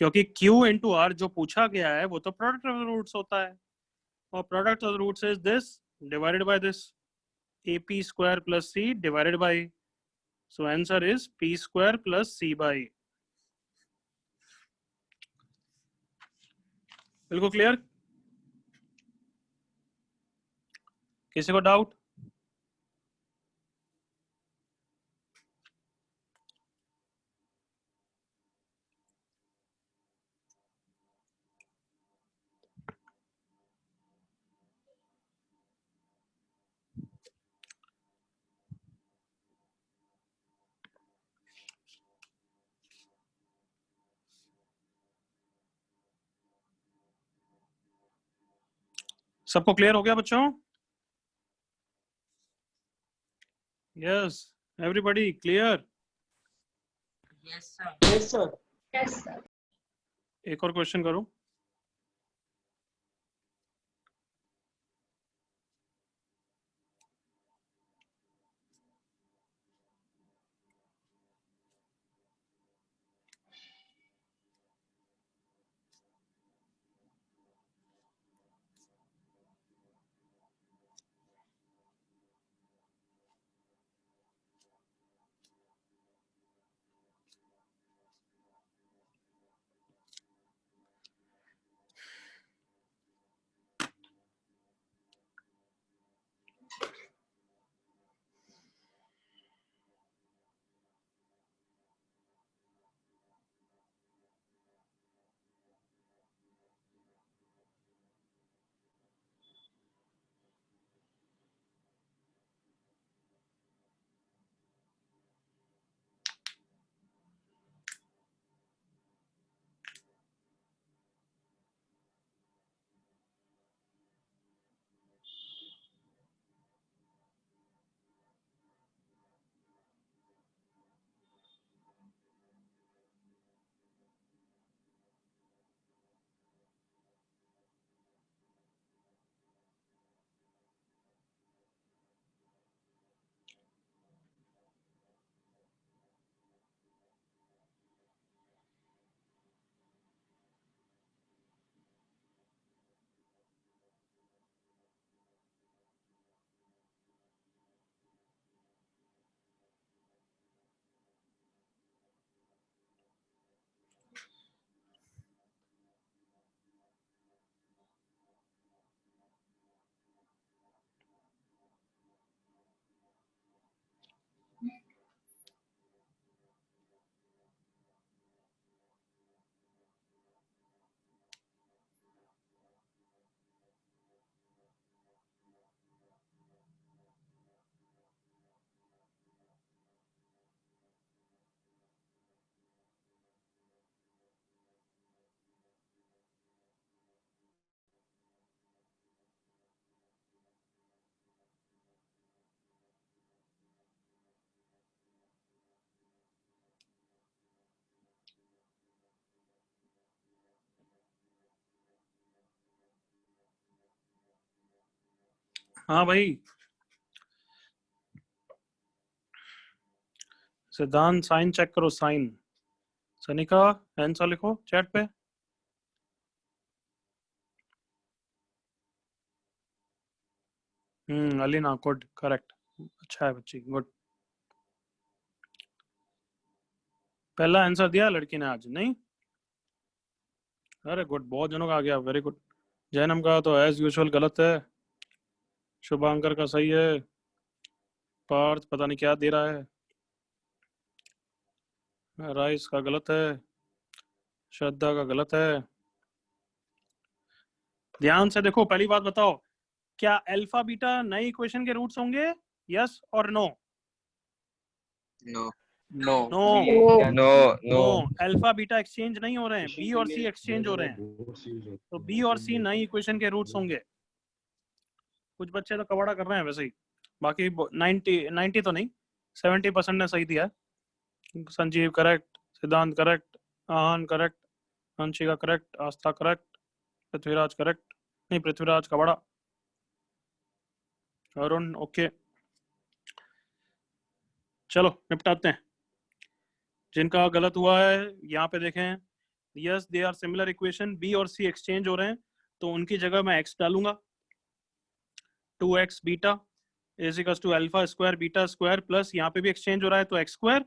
क्योंकि Q इंटू R जो पूछा गया है वो तो प्रोडक्ट ऑफ रूट्स होता है, और product of roots is this divided by this, AP square plus C divided by, so answer is P square plus C by. बिल्कुल क्लियर? किसी को डाउट? सबको क्लियर हो गया बच्चों? Yes, everybody clear? Yes sir, yes sir, yes sir. एक और question करो। हाँ भाई, सिद्धांत साइन चेक करो, साइन। सनिका आंसर लिखो चैट पे। अलीना गुड, करेक्ट, अच्छा है बच्ची, गुड। पहला आंसर दिया लड़की ने आज, नहीं? अरे गुड, बहुत जनों का आ गया, वेरी गुड। जैनम का तो एज यूजुअल गलत है, शुभांकर का सही है, पार्थ पता नहीं क्या दे रहा है, राइस का गलत है, श्रद्धा का गलत है। ध्यान से देखो, पहली बात बताओ, क्या अल्फा बीटा नए इक्वेशन के रूट्स होंगे? यस और no? No No. No no no, alpha beta exchange नहीं हो रहे हैं, बी और सी एक्सचेंज हो रहे हैं। तो बी और सी नई इक्वेशन के रूट्स होंगे। कुछ बच्चे तो कबाड़ा कर रहे हैं वैसे ही, बाकी 90 तो नहीं, 70% ने सही दिया है। संजीव करेक्ट, सिद्धांत करेक्ट, आहान करेक्ट, अंशिका करेक्ट, आस्था करेक्ट, पृथ्वीराज करेक्ट, नहीं पृथ्वीराज कबाड़ा, अरुण ओके। चलो निपटाते हैं। जिनका गलत हुआ है यहाँ पे देखें, yes they are similar equation, B और सी एक्सचेंज हो रहे हैं, तो उनकी जगह मैं एक्स डालूंगा। 2x beta is equal to alpha square beta square, plus यहाँ पे भी एक्सचेंज हो रहा है तो एक्स स्क्वायर,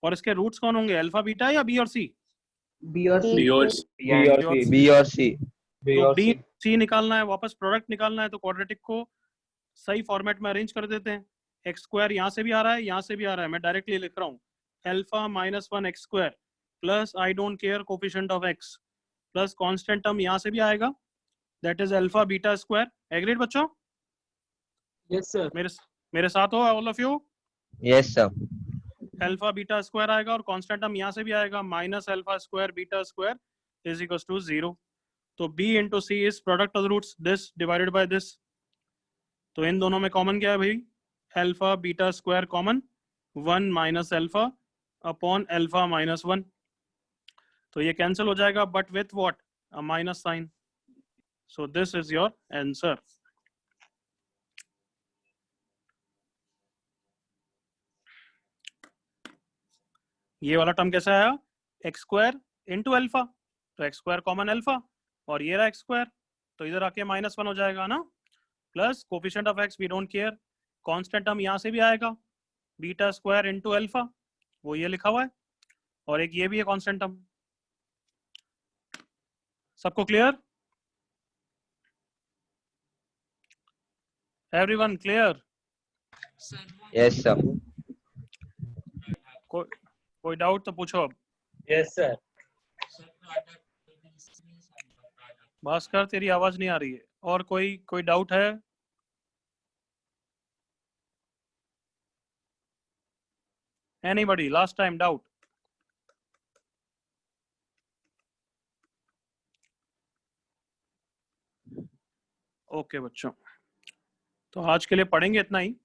और इसके रूट्स कौन होंगे, अल्फा बीटा या बी और सी? बी और सी। बी और बी और सी। तो बी सी निकालना है, वापस प्रोडक्ट निकालना है, तो क्वाड्रेटिक को सही फॉर्मेट में अरेंज कर देते हैं। एक्स स्क्वायर यहाँ से भी आ रहा है, यहाँ से भी आ रहा है, मैं डायरेक्टली लिख रहा हूँ alpha minus 1 X square plus I don't care coefficient of X plus constant term यहाँ से भी आएगा, that is alpha beta square. Agreed बच्चों? Yes sir. मेरे साथ हो all of you? Yes sir. Alpha beta square आएगा और कांस्टेंट टर्म यहाँ से भी आएगा, minus alpha square beta square is equal to 0। तो b into C is product of the roots this divided by this. तो इन दोनों में कॉमन क्या है भाई? Alpha beta square common, 1 minus alpha upon alpha minus 1। तो ये कैंसिल हो जाएगा, but with what? A minus sign. So this is your answer. ये वाला टर्म कैसा आया? एक्स स्क्वायर इंटू अल्फा, तो एक्स स्क्वायर कॉमन अल्फा, और ये रहा एक्स स्क्वायर, तो इधर आके -1 हो जाएगा ना, plus coefficient of X we don't care, constant term यहाँ से भी आएगा बीटा स्क्वायर इंटू अल्फा, वो ये लिखा हुआ है, और एक ये भी है कांस्टेंट टर्म। सबको clear? Everyone clear? Yes sir. कोई डाउट तो पूछो अब। Yes sir. भास्कर तेरी आवाज नहीं आ रही है, और कोई डाउट है? Anybody last time doubt? Okay बच्चों, तो आज के लिए पढ़ेंगे इतना ही।